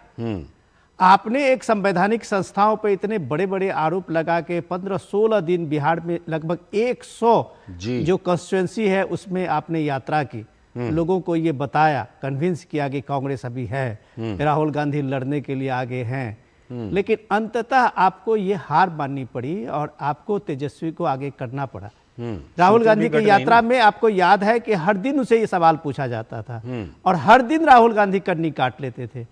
आपने एक संवैधानिक संस्थाओं पर इतने बड़े बड़े आरोप लगा के 15-16 दिन बिहार में लगभग 100 जो कॉन्स्टिट्यूएंसी है उसमें आपने यात्रा की, लोगों को ये बताया, कन्विंस किया कि कांग्रेस अभी है, राहुल गांधी लड़ने के लिए आगे हैं। लेकिन अंततः आपको ये हार माननी पड़ी और आपको तेजस्वी को आगे करना पड़ा। राहुल गांधी की यात्रा में आपको याद है कि हर दिन उसे ये सवाल पूछा जाता था और हर दिन राहुल गांधी कन्नी काट लेते थे।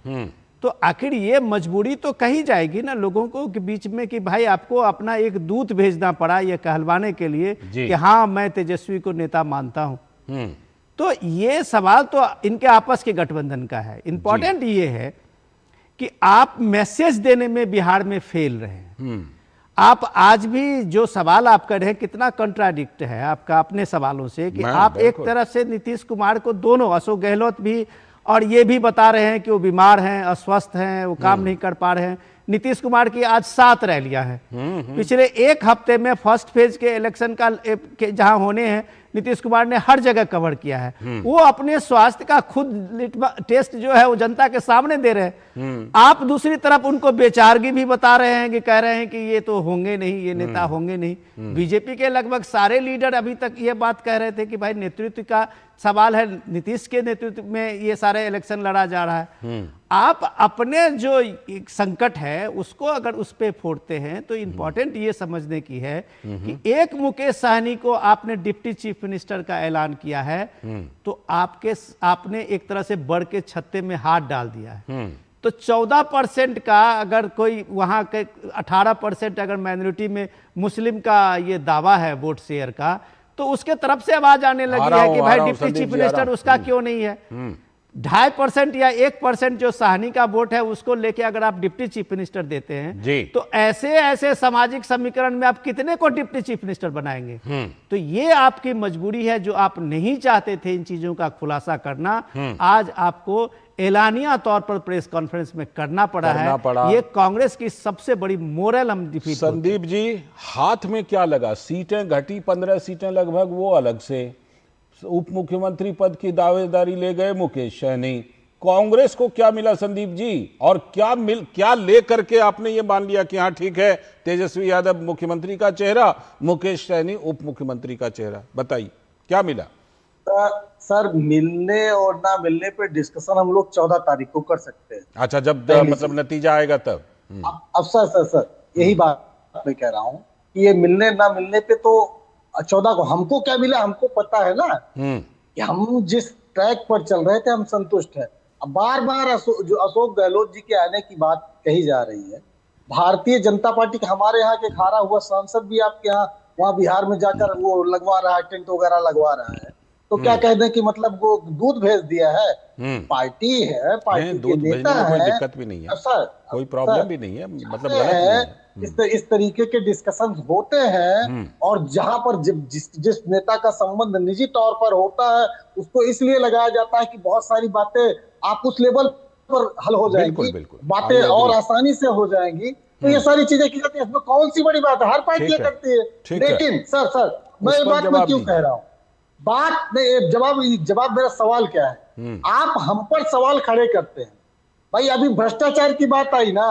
तो आखिर ये मजबूरी तो कही जाएगी ना लोगों को के बीच में कि भाई आपको अपना एक दूत भेजना पड़ा ये कहलवाने के लिए कि हाँ मैं तेजस्वी को नेता मानता हूं। तो ये सवाल तो इनके आपस के गठबंधन का है। इंपॉर्टेंट ये है कि आप मैसेज देने में बिहार में फेल रहे हैं। आप आज भी जो सवाल आप कर रहे हैं कितना कंट्राडिक्ट है आपका अपने सवालों से कि आप एक तरफ से नीतीश कुमार को, दोनों अशोक गहलोत भी और ये भी बता रहे हैं कि वो बीमार हैं, अस्वस्थ हैं, वो काम नहीं कर पा रहे हैं। नीतीश कुमार की आज 7 रैलियां हैं। पिछले एक हफ्ते में फर्स्ट फेज के इलेक्शन का जहां होने हैं नीतीश कुमार ने हर जगह कवर किया है। वो अपने स्वास्थ्य का खुद टेस्ट जो है वो जनता के सामने दे रहे हैं। आप दूसरी तरफ उनको बेचारगी भी बता रहे हैं कि कह रहे हैं कि ये तो होंगे नहीं, ये नेता होंगे नहीं। बीजेपी के लगभग सारे लीडर अभी तक ये बात कह रहे थे कि भाई नेतृत्व का सवाल है, नीतीश के नेतृत्व में ये सारे इलेक्शन लड़ा जा रहा है। आप अपने जो एक संकट है उसको अगर उस पे फोड़ते हैं तो इंपॉर्टेंट ये समझने की है कि एक मुकेश सहनी को आपने डिप्टी चीफ मिनिस्टर का ऐलान किया है तो आपने एक तरह से बढ़ के छत्ते में हाथ डाल दिया है। तो 14% का अगर कोई वहां के 18% अगर माइनॉरिटी में मुस्लिम का ये दावा है वोट शेयर का, तो उसके तरफ से आवाज आने लगी है कि भाई डिप्टी चीफ मिनिस्टर उसका क्यों नहीं है। 2.5% या 1% जो साहनी का वोट है उसको लेके अगर आप डिप्टी चीफ मिनिस्टर देते हैं तो ऐसे ऐसे सामाजिक समीकरण में आप कितने को डिप्टी चीफ मिनिस्टर बनाएंगे। तो ये आपकी मजबूरी है जो आप नहीं चाहते थे इन चीजों का खुलासा करना, आज आपको एलानिया तौर पर प्रेस कॉन्फ्रेंस में करना पड़ा। ये कांग्रेस की सबसे बड़ी मोरल हम डिफीट। संदीप जी हाथ में क्या लगा? सीटें घटी 15 सीटें लगभग, वो अलग से उप मुख्यमंत्री पद की दावेदारी ले गए मुकेश सहनी। कांग्रेस को क्या मिला संदीप जी? और क्या ले करके आपने ये मान लिया कि हाँ ठीक है तेजस्वी यादव मुख्यमंत्री का चेहरा, मुकेश सहनी उप मुख्यमंत्री का चेहरा? बताइए क्या मिला? सर मिलने और ना मिलने पे डिस्कशन हम लोग 14 तारीख को कर सकते हैं। अच्छा, जब मतलब नतीजा आएगा तब। अब सर यही बात मैं कह रहा हूँ कि ये मिलने ना मिलने पे तो 14 को हमको क्या मिला हमको पता है ना कि हम जिस ट्रैक पर चल रहे थे हम संतुष्ट हैं। अब बार बार जो अशोक गहलोत जी के आने की बात कही जा रही है, भारतीय जनता पार्टी के हमारे यहाँ के खारा हुआ सांसद भी आपके यहाँ वहाँ बिहार में जाकर वो लगवा रहा है, टेंट वगैरह लगवा रहा है। तो क्या कह दें कि मतलब वो दूध भेज दिया है? पार्टी है, पार्टी के नेता है, कोई दिक्कत भी नहीं है सर, कोई प्रॉब्लम भी नहीं है, मतलब गलत है। इस तरीके के डिस्कशन होते हैं और जहां पर जिस नेता का संबंध निजी तौर पर होता है उसको इसलिए लगाया जाता है कि बहुत सारी बातें आप उस लेवल पर हल हो जाएंगी, बातें और आसानी से हो जाएंगी। तो ये सारी चीजें की जाती है, इसमें कौन सी बड़ी बात है? हर पार्टी करती है। लेकिन सर मैं ये बात मैं क्यों कह रहा हूँ, बात नहीं, जवाब मेरा सवाल क्या है? आप हम पर सवाल खड़े करते हैं। भाई अभी भ्रष्टाचार की बात आई ना,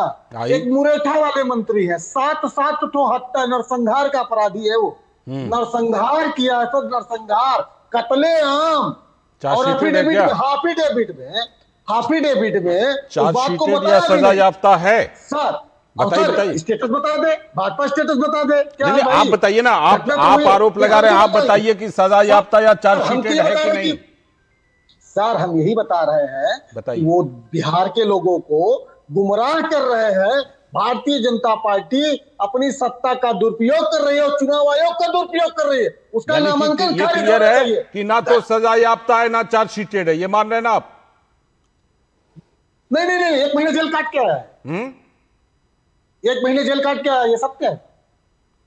एक मुरेठा वाले मंत्री हैं, 7 ठो हत्या नरसंहार का अपराधी है वो, नरसंहार किया है सर, नरसंहार, कत्लेआम। और हाफिडेविट में सजा याफ्ता है सर। बताइए स्टेटस बता दे, भाजपा स्टेटस बता दे क्या? आप बताइए ना, आप आरोप लगा रहे हैं, आप बताइए कि सजा याफ्ता या चार्जशीटेड है कि नहीं? सर हम यही बता रहे हैं कि वो बिहार के लोगों को गुमराह कर रहे हैं। भारतीय जनता पार्टी अपनी सत्ता का दुरुपयोग कर रही है और चुनाव आयोग का दुरुपयोग कर रही है। उसका नामांकन क्लियर है कि ना तो सजा याफ्ता है ना चार्जशीटेड है, ये मान रहे हैं ना आप? नहीं 1 महीने जेल काट के आया है। 1 महीने जेल काट के आया, ये सत्य है।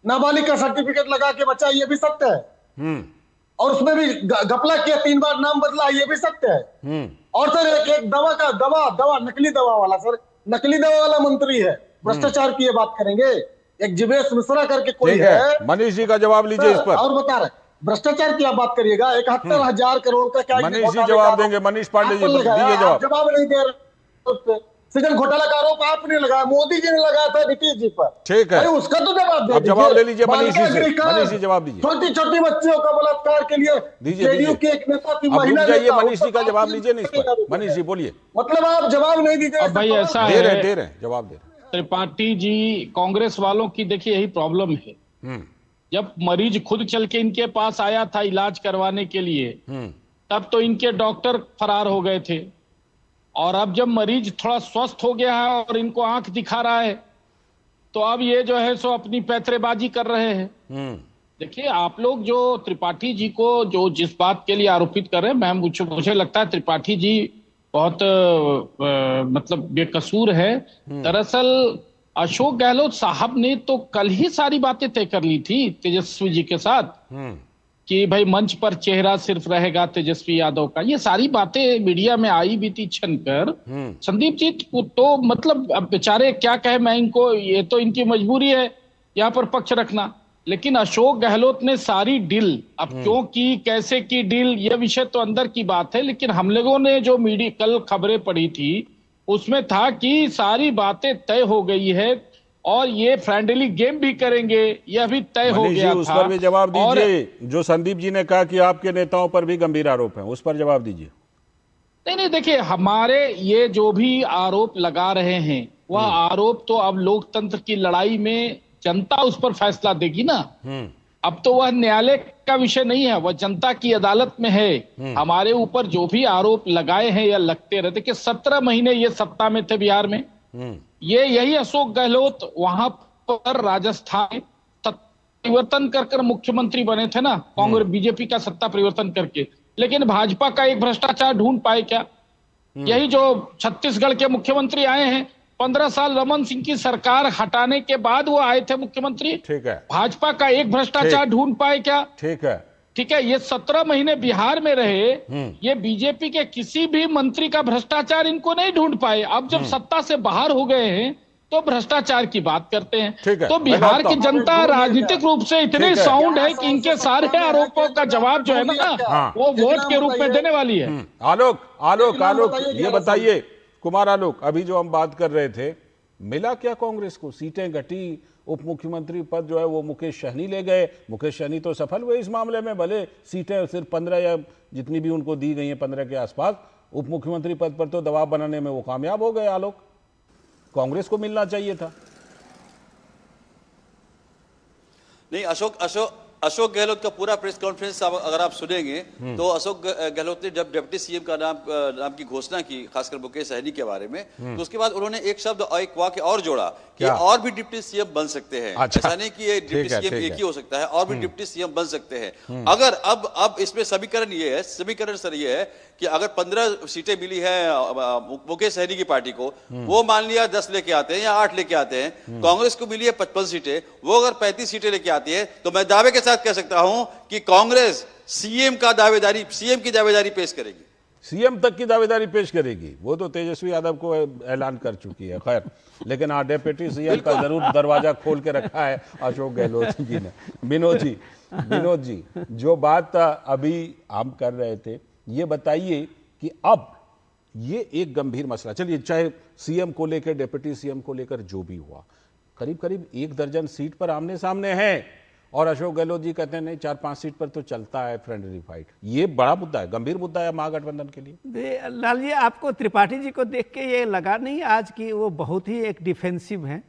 नाबालिग का सर्टिफिकेट लगा के बचा, ये भी सत्य है। और उसमें भी घपला किया, 3 बार नाम बदला, ये भी सत्य है। और सर एक दवा नकली दवा वाला, सर नकली दवा वाला मंत्री है भ्रष्टाचार की ये बात करेंगे? एक जीवेश मिश्रा करके कोई है, मनीष जी का जवाब लीजिए इस पर। और बता रहे भ्रष्टाचार की आप बात करिएगा, 71,000 करोड़ का क्या मनीष जी जवाब देंगे, मनीष पांडे जी दीजिए जवाब। जवाब नहीं दे रहे। सृजन घोटाला का आरोप आपने लगाया, मोदी जी ने लगाया था नीतीश जी पर। ठीक है, उसका तो जवाब दे, जवाब ले लीजिए मनीष जी से। मनीष जी जवाब दीजिए। छोटी छोटी बच्चियों का बलात्कार के लिए जेडीयू की एक नेता की महिला जाइए, मनीष जी का जवाब लीजिए नहीं इस पर। मनीष जी बोलिए। मतलब आप जवाब नहीं दीजिए भाई, ऐसा दे रहे जवाब दे रहे। त्रिपाठी जी, कांग्रेस वालों की देखिए यही प्रॉब्लम है। जब मरीज खुद चल के इनके पास आया था इलाज करवाने के लिए, तब तो इनके डॉक्टर फरार हो गए थे, और अब जब मरीज थोड़ा स्वस्थ हो गया है और इनको आंख दिखा रहा है, तो अब ये जो है सो अपनी पैतरेबाजी कर रहे हैं। देखिए, आप लोग जो त्रिपाठी जी को जो जिस बात के लिए आरोपित कर रहे हैं, मुझे लगता है त्रिपाठी जी बहुत मतलब बेकसूर है। दरअसल अशोक गहलोत साहब ने तो कल ही सारी बातें तय कर ली थी तेजस्वी जी के साथ कि भाई मंच पर चेहरा सिर्फ रहेगा तेजस्वी यादव का। ये सारी बातें मीडिया में आई भी थी छनकर। संदीप जी तो मतलब अब बेचारे क्या कहे मैं इनको, ये तो इनकी मजबूरी है यहाँ पर पक्ष रखना। लेकिन अशोक गहलोत ने सारी डील, अब क्यों की, कैसे की डील, ये विषय तो अंदर की बात है, लेकिन हम लोगों ने जो मीडिया कल खबरें पढ़ी थी उसमें था कि सारी बातें तय हो गई है और ये फ्रेंडली गेम भी करेंगे, यह भी तय हो गया था। उस पर भी जवाब दीजिए। जो संदीप जी ने कहा कि आपके नेताओं पर भी गंभीर आरोप हैं, उस पर जवाब दीजिए। नहीं, देखिए, हमारे ये जो भी आरोप लगा रहे हैं वह आरोप तो अब लोकतंत्र की लड़ाई में जनता उस पर फैसला देगी ना। अब तो वह न्यायालय का विषय नहीं है, वह जनता की अदालत में है। हमारे ऊपर जो भी आरोप लगाए हैं या लगते रहे, देखिए 17 महीने ये सत्ता में थे बिहार में। ये यही अशोक गहलोत वहां पर राजस्थान परिवर्तन कर मुख्यमंत्री बने थे ना, कांग्रेस बीजेपी का सत्ता परिवर्तन करके। लेकिन भाजपा का एक भ्रष्टाचार ढूंढ पाए क्या? यही जो छत्तीसगढ़ के मुख्यमंत्री आए हैं, 15 साल रमन सिंह की सरकार हटाने के बाद वो आए थे मुख्यमंत्री। ठीक है, भाजपा का एक भ्रष्टाचार ढूंढ पाए क्या? ठीक है, ठीक है, ये 17 महीने बिहार में रहे, ये बीजेपी के किसी भी मंत्री का भ्रष्टाचार इनको नहीं ढूंढ पाए। अब जब सत्ता से बाहर हो गए हैं तो भ्रष्टाचार की बात करते हैं। तो बिहार की जनता राजनीतिक रूप से इतनी साउंड है कि इनके सारे आरोपों का जवाब जो है ना वो वोट के रूप में देने वाली है। आलोक ये बताइए, कुमार आलोक, अभी जो हम बात कर रहे थे, मिला क्या कांग्रेस को? सीटें घटी, उप मुख्यमंत्री पद जो है वो मुकेश सहनी ले गए। मुकेश सहनी तो सफल हुए इस मामले में, भले सीटें सिर्फ 15 या जितनी भी उनको दी गई हैं 15 के आसपास, उप मुख्यमंत्री पद पर तो दबाव बनाने में वो कामयाब हो गए। आलोक, कांग्रेस को मिलना चाहिए था। नहीं, अशोक गहलोत का पूरा प्रेस कॉन्फ्रेंस अगर आप सुनेंगे तो अशोक गहलोत ने जब डिप्टी सीएम का नाम की घोषणा की, खासकर मुकेश सहनी के बारे में, तो उसके बाद उन्होंने एक शब्द और एक वाक्य और जोड़ा कि और भी डिप्टी सीएम बन सकते हैं। अच्छा, ऐसा नहीं कि ये डिप्टी सीएम एक ही हो सकता है, और भी डिप्टी सीएम बन सकते हैं। अगर अब इसमें समीकरण सर ये है कि अगर 15 सीटें मिली है मुकेश सहनी की पार्टी को, वो मान लिया 10 लेके आते हैं या 8 लेके आते हैं, कांग्रेस को मिली है 55 सीटें, वो अगर 35 सीटें लेके आती है, तो मैं दावे के साथ कह सकता हूं कि कांग्रेस सीएम की दावेदारी पेश करेगी। सीएम तक की दावेदारी पेश करेगी। वो तो तेजस्वी यादव को ऐलान कर चुकी है, खैर, लेकिन हाँ, डिप्टी सीएम का जरूर दरवाजा खोल के रखा है अशोक गहलोत जी ने। विनोद जी, जो बात अभी हम कर रहे थे, ये बताइए कि अब ये एक गंभीर मसला, चलिए चाहे सीएम को लेकर, डिप्टी सीएम को लेकर जो भी हुआ, करीब करीब 1 दर्जन सीट पर आमने सामने है, और अशोक गहलोत जी कहते हैं नहीं 4-5 सीट पर तो चलता है फ्रेंडली फाइट। ये बड़ा मुद्दा है, गंभीर मुद्दा है महागठबंधन के लिए। लाल जी, आपको त्रिपाठी जी को देख के ये लगा नहीं आज की वो बहुत ही एक डिफेंसिव हैं?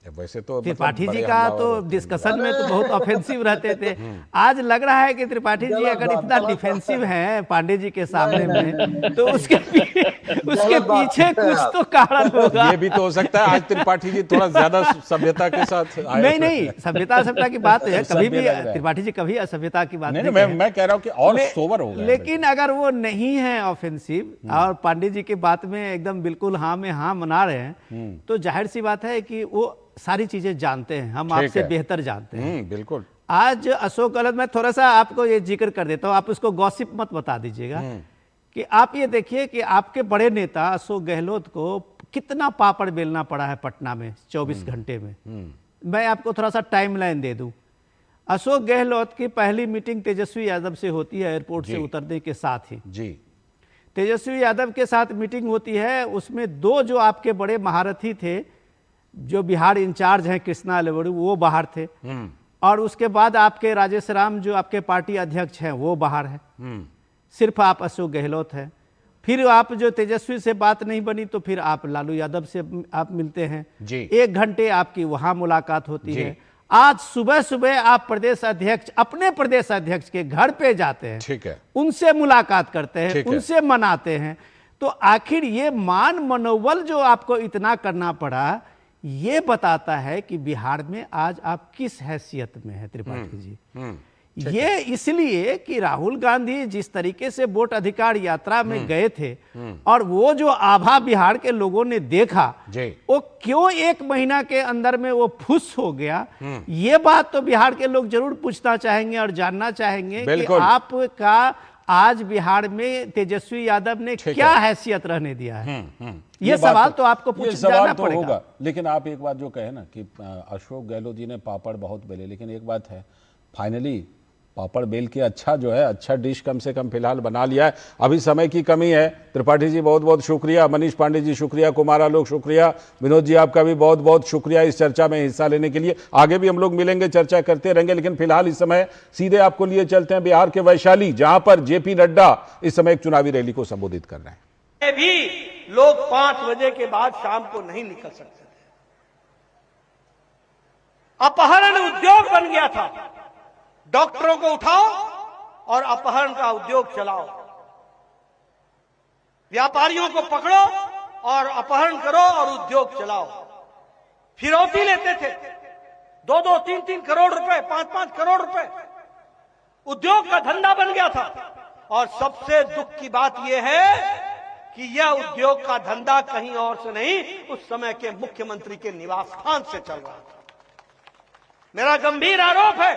वैसे तो त्रिपाठी जी का तो डिस्कशन में तो बहुत ऑफेंसिव रहते थे, आज लग रहा है कि त्रिपाठी जी अगर इतना डिफेंसिव हैं पांडे जी के सामने में, तो उसके पीछे कुछ तो कारण होगा। ये भी तो हो सकता है आज त्रिपाठी जी थोड़ा ज्यादा सभ्यता के साथ आए। नहीं, सभ्यता की बात है, कभी भी त्रिपाठी जी कभी असभ्यता की बात नहीं। मैं कह रहा हूँ कि और सोवर हो गए। लेकिन अगर वो नहीं है ऑफेंसिव और पांडे जी की बात में एकदम बिल्कुल हाँ में हाँ मना रहे हैं, तो जाहिर सी बात है कि वो सारी चीजें जानते हैं, हम आपसे बेहतर जानते हैं। बिल्कुल। आज अशोक गहलोत, मैं थोड़ा सा आपको ये जिक्र कर देता हूँ, आप उसको गॉसिप मत बता दीजिएगा, कि आप ये देखिए कि आपके बड़े नेता अशोक गहलोत को कितना पापड़ बेलना पड़ा है पटना में 24 घंटे में। मैं आपको थोड़ा सा टाइमलाइन दे दूं। अशोक गहलोत की पहली मीटिंग तेजस्वी यादव से होती है एयरपोर्ट से उतरने के साथ ही जी। तेजस्वी यादव के साथ मीटिंग होती है, उसमें दो जो आपके बड़े महारथी थे, जो बिहार इंचार्ज हैं कृष्णा लेवड़ू, वो बाहर थे, और उसके बाद आपके राजेश राम जो आपके पार्टी अध्यक्ष हैं वो बाहर हैं, सिर्फ आप अशोक गहलोत हैं। फिर आप जो तेजस्वी से बात नहीं बनी तो फिर आप लालू यादव से आप मिलते हैं जी। 1 घंटे आपकी वहां मुलाकात होती है। आज सुबह सुबह आप प्रदेश अध्यक्ष, अपने प्रदेश अध्यक्ष के घर पे जाते हैं, ठीक है, उनसे मुलाकात करते हैं, उनसे मनाते हैं। तो आखिर ये मान मनोबल जो आपको इतना करना पड़ा, ये बताता है कि बिहार में आज आप किस हैसियत में हैं त्रिपाठी जी। ये इसलिए कि राहुल गांधी जिस तरीके से वोट अधिकार यात्रा में गए थे और वो जो आभा बिहार के लोगों ने देखा, वो क्यों 1 महीना के अंदर में वो फुस हो गया, ये बात तो बिहार के लोग जरूर पूछना चाहेंगे और जानना चाहेंगे कि आपका आज बिहार में तेजस्वी यादव ने क्या हैसियत रहने दिया है। ये सवाल तो आपको पूछना पड़ेगा। लेकिन आप एक बात जो कहे ना कि अशोक गहलोत जी ने पापड़ बहुत बेले, लेकिन एक बात है, फाइनली पापड़ बेल के अच्छा जो है, अच्छा डिश कम से कम फिलहाल बना लिया है। अभी समय की कमी है। त्रिपाठी जी बहुत बहुत शुक्रिया, मनीष पांडे जी शुक्रिया, कुमार आलोक शुक्रिया, विनोद जी आपका भी बहुत बहुत शुक्रिया इस चर्चा में हिस्सा लेने के लिए। आगे भी हम लोग मिलेंगे, चर्चा करते रहेंगे, लेकिन फिलहाल इस समय सीधे आपको लिए चलते हैं बिहार के वैशाली, जहां पर जेपी नड्डा इस समय एक चुनावी रैली को संबोधित कर रहे हैं। भी लोग 5 बजे के बाद शाम को नहीं निकल सकते थे। अपहरण उद्योग बन गया था। डॉक्टरों को उठाओ और अपहरण का उद्योग चलाओ, व्यापारियों को पकड़ो और अपहरण करो और उद्योग चलाओ। फिरौती लेते थे 2-2, 3-3 करोड़ रुपए, 5-5 करोड़ रुपए। उद्योग का धंधा बन गया था। और सबसे दुख की बात यह है कि यह उद्योग का धंधा कहीं और से नहीं, उस समय के मुख्यमंत्री के निवास स्थान से चल रहा था। मेरा गंभीर आरोप है,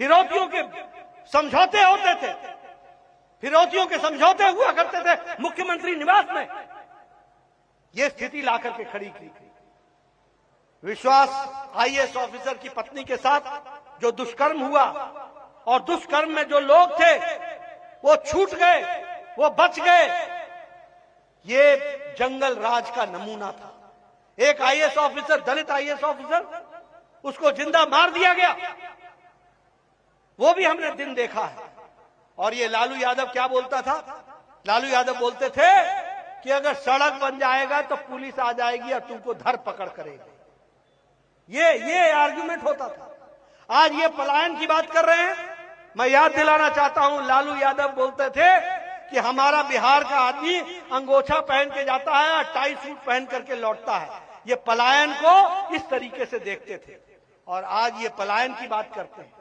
फिरौतियों के समझौते होते थे, फिरौतियों के समझौते हुआ करते थे मुख्यमंत्री निवास में। यह स्थिति लाकर के खड़ी की थी। विश्वास आईएएस ऑफिसर की पत्नी के साथ जो दुष्कर्म हुआ, और दुष्कर्म में जो लोग थे वो छूट गए, वो बच गए, ये जंगल राज का नमूना था। एक आईएएस ऑफिसर, दलित आईएएस ऑफिसर, उसको जिंदा मार दिया गया, वो भी हमने दिन देखा है। और ये लालू यादव क्या बोलता था? लालू यादव बोलते थे कि अगर सड़क बन जाएगा तो पुलिस आ जाएगी और तुमको धर पकड़ करेगी। ये आर्गुमेंट होता था। आज ये पलायन की बात कर रहे हैं। मैं याद दिलाना चाहता हूं, लालू यादव बोलते थे कि हमारा बिहार का आदमी अंगोछा पहन के जाता है और टाई सूट पहन करके लौटता है। ये पलायन को इस तरीके से देखते थे, और आज ये पलायन की बात करते हैं।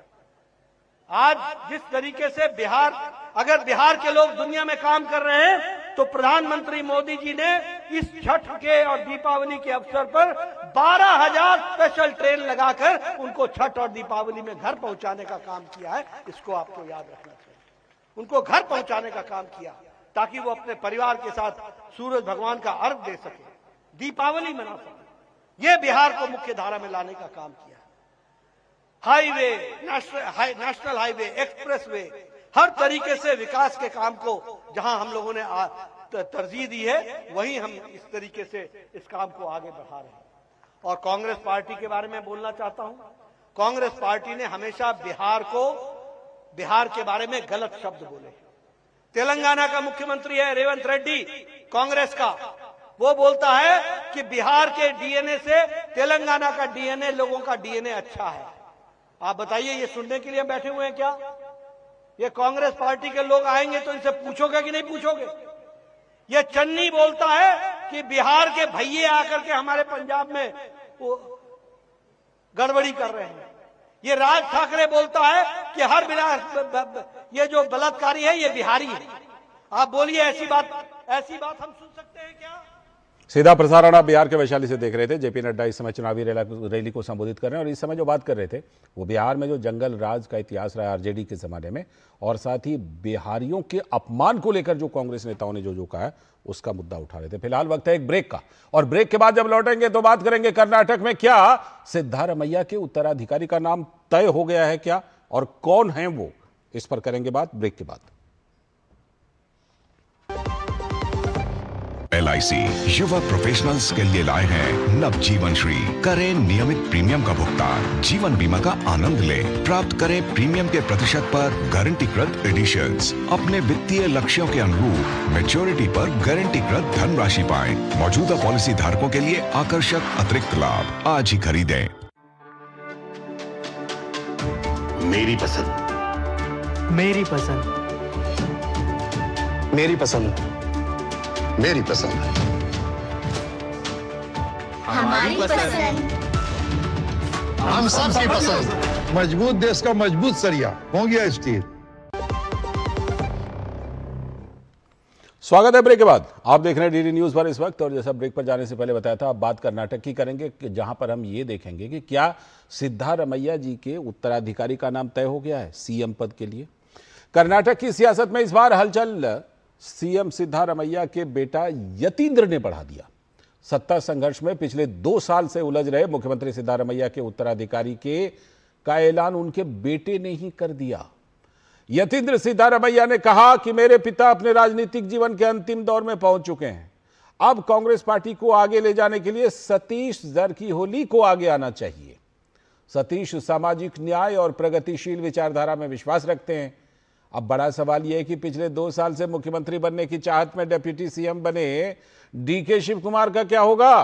आज जिस तरीके से बिहार, अगर बिहार के लोग दुनिया में काम कर रहे हैं, तो प्रधानमंत्री मोदी जी ने इस छठ के और दीपावली के अवसर पर 12,000 स्पेशल ट्रेन लगाकर उनको छठ और दीपावली में घर पहुंचाने का काम किया है। इसको आपको याद रखना चाहिए। उनको घर पहुंचाने का काम किया ताकि वो अपने परिवार के साथ सूरज भगवान का अर्घ दे सके, दीपावली मना सके। ये बिहार को मुख्य धारा में लाने का काम किया। हाईवे, नेशनल हाईवे, एक्सप्रेसवे, हर तरीके से विकास के काम को जहां हम लोगों ने तरजीह दी है, वहीं हम इस तरीके से इस काम को आगे बढ़ा रहे हैं। और कांग्रेस पार्टी के बारे में बोलना चाहता हूं। कांग्रेस पार्टी ने हमेशा बिहार के बारे में गलत शब्द बोले। तेलंगाना का मुख्यमंत्री है रेवंत रेड्डी, कांग्रेस का, वो बोलता है कि बिहार के डीएनए से तेलंगाना का डीएनए, लोगों का डीएनए अच्छा है। आप बताइए, ये सुनने के लिए बैठे हुए हैं क्या? ये कांग्रेस पार्टी के लोग आएंगे तो इनसे पूछोगे कि नहीं पूछोगे? ये चन्नी बोलता है कि बिहार के भैये आकर के हमारे पंजाब में वो गड़बड़ी कर रहे हैं। ये राज ठाकरे बोलता है कि ये जो बलात्कारी है ये बिहारी है। आप बोलिए, ऐसी बात हम सुन सकते हैं क्या? सीधा प्रसारण आप बिहार के वैशाली से देख रहे थे। जेपी नड्डा इस समय चुनावी रैली को संबोधित कर रहे हैं और इस समय जो बात कर रहे थे वो बिहार में जो जंगल राज का इतिहास रहा आरजेडी के जमाने में, और साथ ही बिहारियों के अपमान को लेकर जो कांग्रेस नेताओं ने जो कहा है उसका मुद्दा उठा रहे थे। फिलहाल वक्त है एक ब्रेक का, और ब्रेक के बाद जब लौटेंगे तो बात करेंगे कर्नाटक में क्या सिद्धारमैया के उत्तराधिकारी का नाम तय हो गया है क्या, और कौन है वो, इस पर करेंगे बात ब्रेक के बाद। LIC युवा प्रोफेशनल्स के लिए लाए हैं नवजीवन श्री। करें नियमित प्रीमियम का भुगतान, जीवन बीमा का आनंद लें, प्राप्त करें प्रीमियम के प्रतिशत पर गारंटीकृत एडिशंस, अपने वित्तीय लक्ष्यों के अनुरूप मैच्योरिटी पर गारंटीकृत धनराशि पाएं। मौजूदा पॉलिसी धारकों के लिए आकर्षक अतिरिक्त लाभ आज ही खरीदें। मेरी पसंद, मेरी पसंद, मेरी पसंद, मेरी पसंद, हमारी पसंद, हम सबकी पसंद। मजबूत देश का मजबूत सरिया हो गया स्टील। स्वागत है ब्रेक के बाद। आप देख रहे हैं डीडी न्यूज पर इस वक्त, और जैसा ब्रेक पर जाने से पहले बताया था, अब बात कर्नाटक की करेंगे, जहां पर हम ये देखेंगे कि क्या सिद्धारमैया जी के उत्तराधिकारी का नाम तय हो गया है सीएम पद के लिए। कर्नाटक की सियासत में इस बार हलचल सीएम सिद्धारमैया के बेटा यतींद्र ने बढ़ा दिया। सत्ता संघर्ष में पिछले 2 साल से उलझ रहे मुख्यमंत्री सिद्धारमैया के उत्तराधिकारी का ऐलान उनके बेटे ने ही कर दिया। यतींद्र सिद्धारमैया ने कहा कि मेरे पिता अपने राजनीतिक जीवन के अंतिम दौर में पहुंच चुके हैं, अब कांग्रेस पार्टी को आगे ले जाने के लिए सतीश जरकीहोली को आगे आना चाहिए। सतीश सामाजिक न्याय और प्रगतिशील विचारधारा में विश्वास रखते हैं। अब बड़ा सवाल यह है कि पिछले 2 साल से मुख्यमंत्री बनने की चाहत में डिप्टी सीएम बने डीके शिव कुमार का क्या होगा।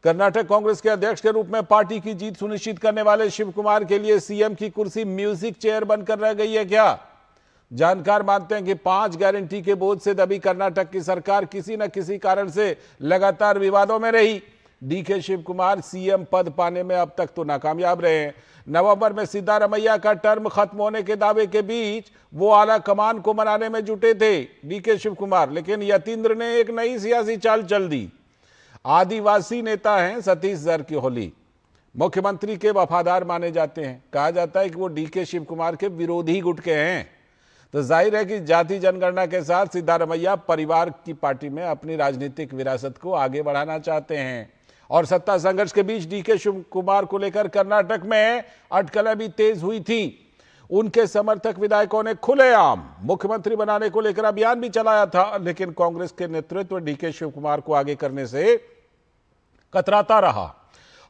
कर्नाटक कांग्रेस के अध्यक्ष के रूप में पार्टी की जीत सुनिश्चित करने वाले शिव कुमार के लिए सीएम की कुर्सी म्यूजिक चेयर बनकर रह गई है क्या। जानकार मानते हैं कि 5 गारंटी के बोझ से दबी कर्नाटक की सरकार किसी न किसी कारण से लगातार विवादों में रही। डीके शिव कुमार सीएम पद पाने में अब तक तो नाकामयाब रहे हैं। नवंबर में सिद्धारमैया का टर्म खत्म होने के दावे के बीच वो आला कमान को मनाने में जुटे थे डीके शिव कुमार, लेकिन यतींद्र ने एक नई सियासी चाल चल दी। आदिवासी नेता हैं सतीश जरकीहोली, मुख्यमंत्री के वफादार माने जाते हैं। कहा जाता है कि वो डीके शिव कुमार के विरोधी गुट के हैं। तो जाहिर है कि जाति जनगणना के साथ सिद्धारमैया परिवार की पार्टी में अपनी राजनीतिक विरासत को आगे बढ़ाना चाहते हैं। और सत्ता संघर्ष के बीच डीके शिव कुमार को लेकर कर्नाटक में अटकलें भी तेज हुई थी। उनके समर्थक विधायकों ने खुलेआम मुख्यमंत्री बनाने को लेकर अभियान भी चलाया था, लेकिन कांग्रेस के नेतृत्व डीके शिव कुमार को आगे करने से कतराता रहा।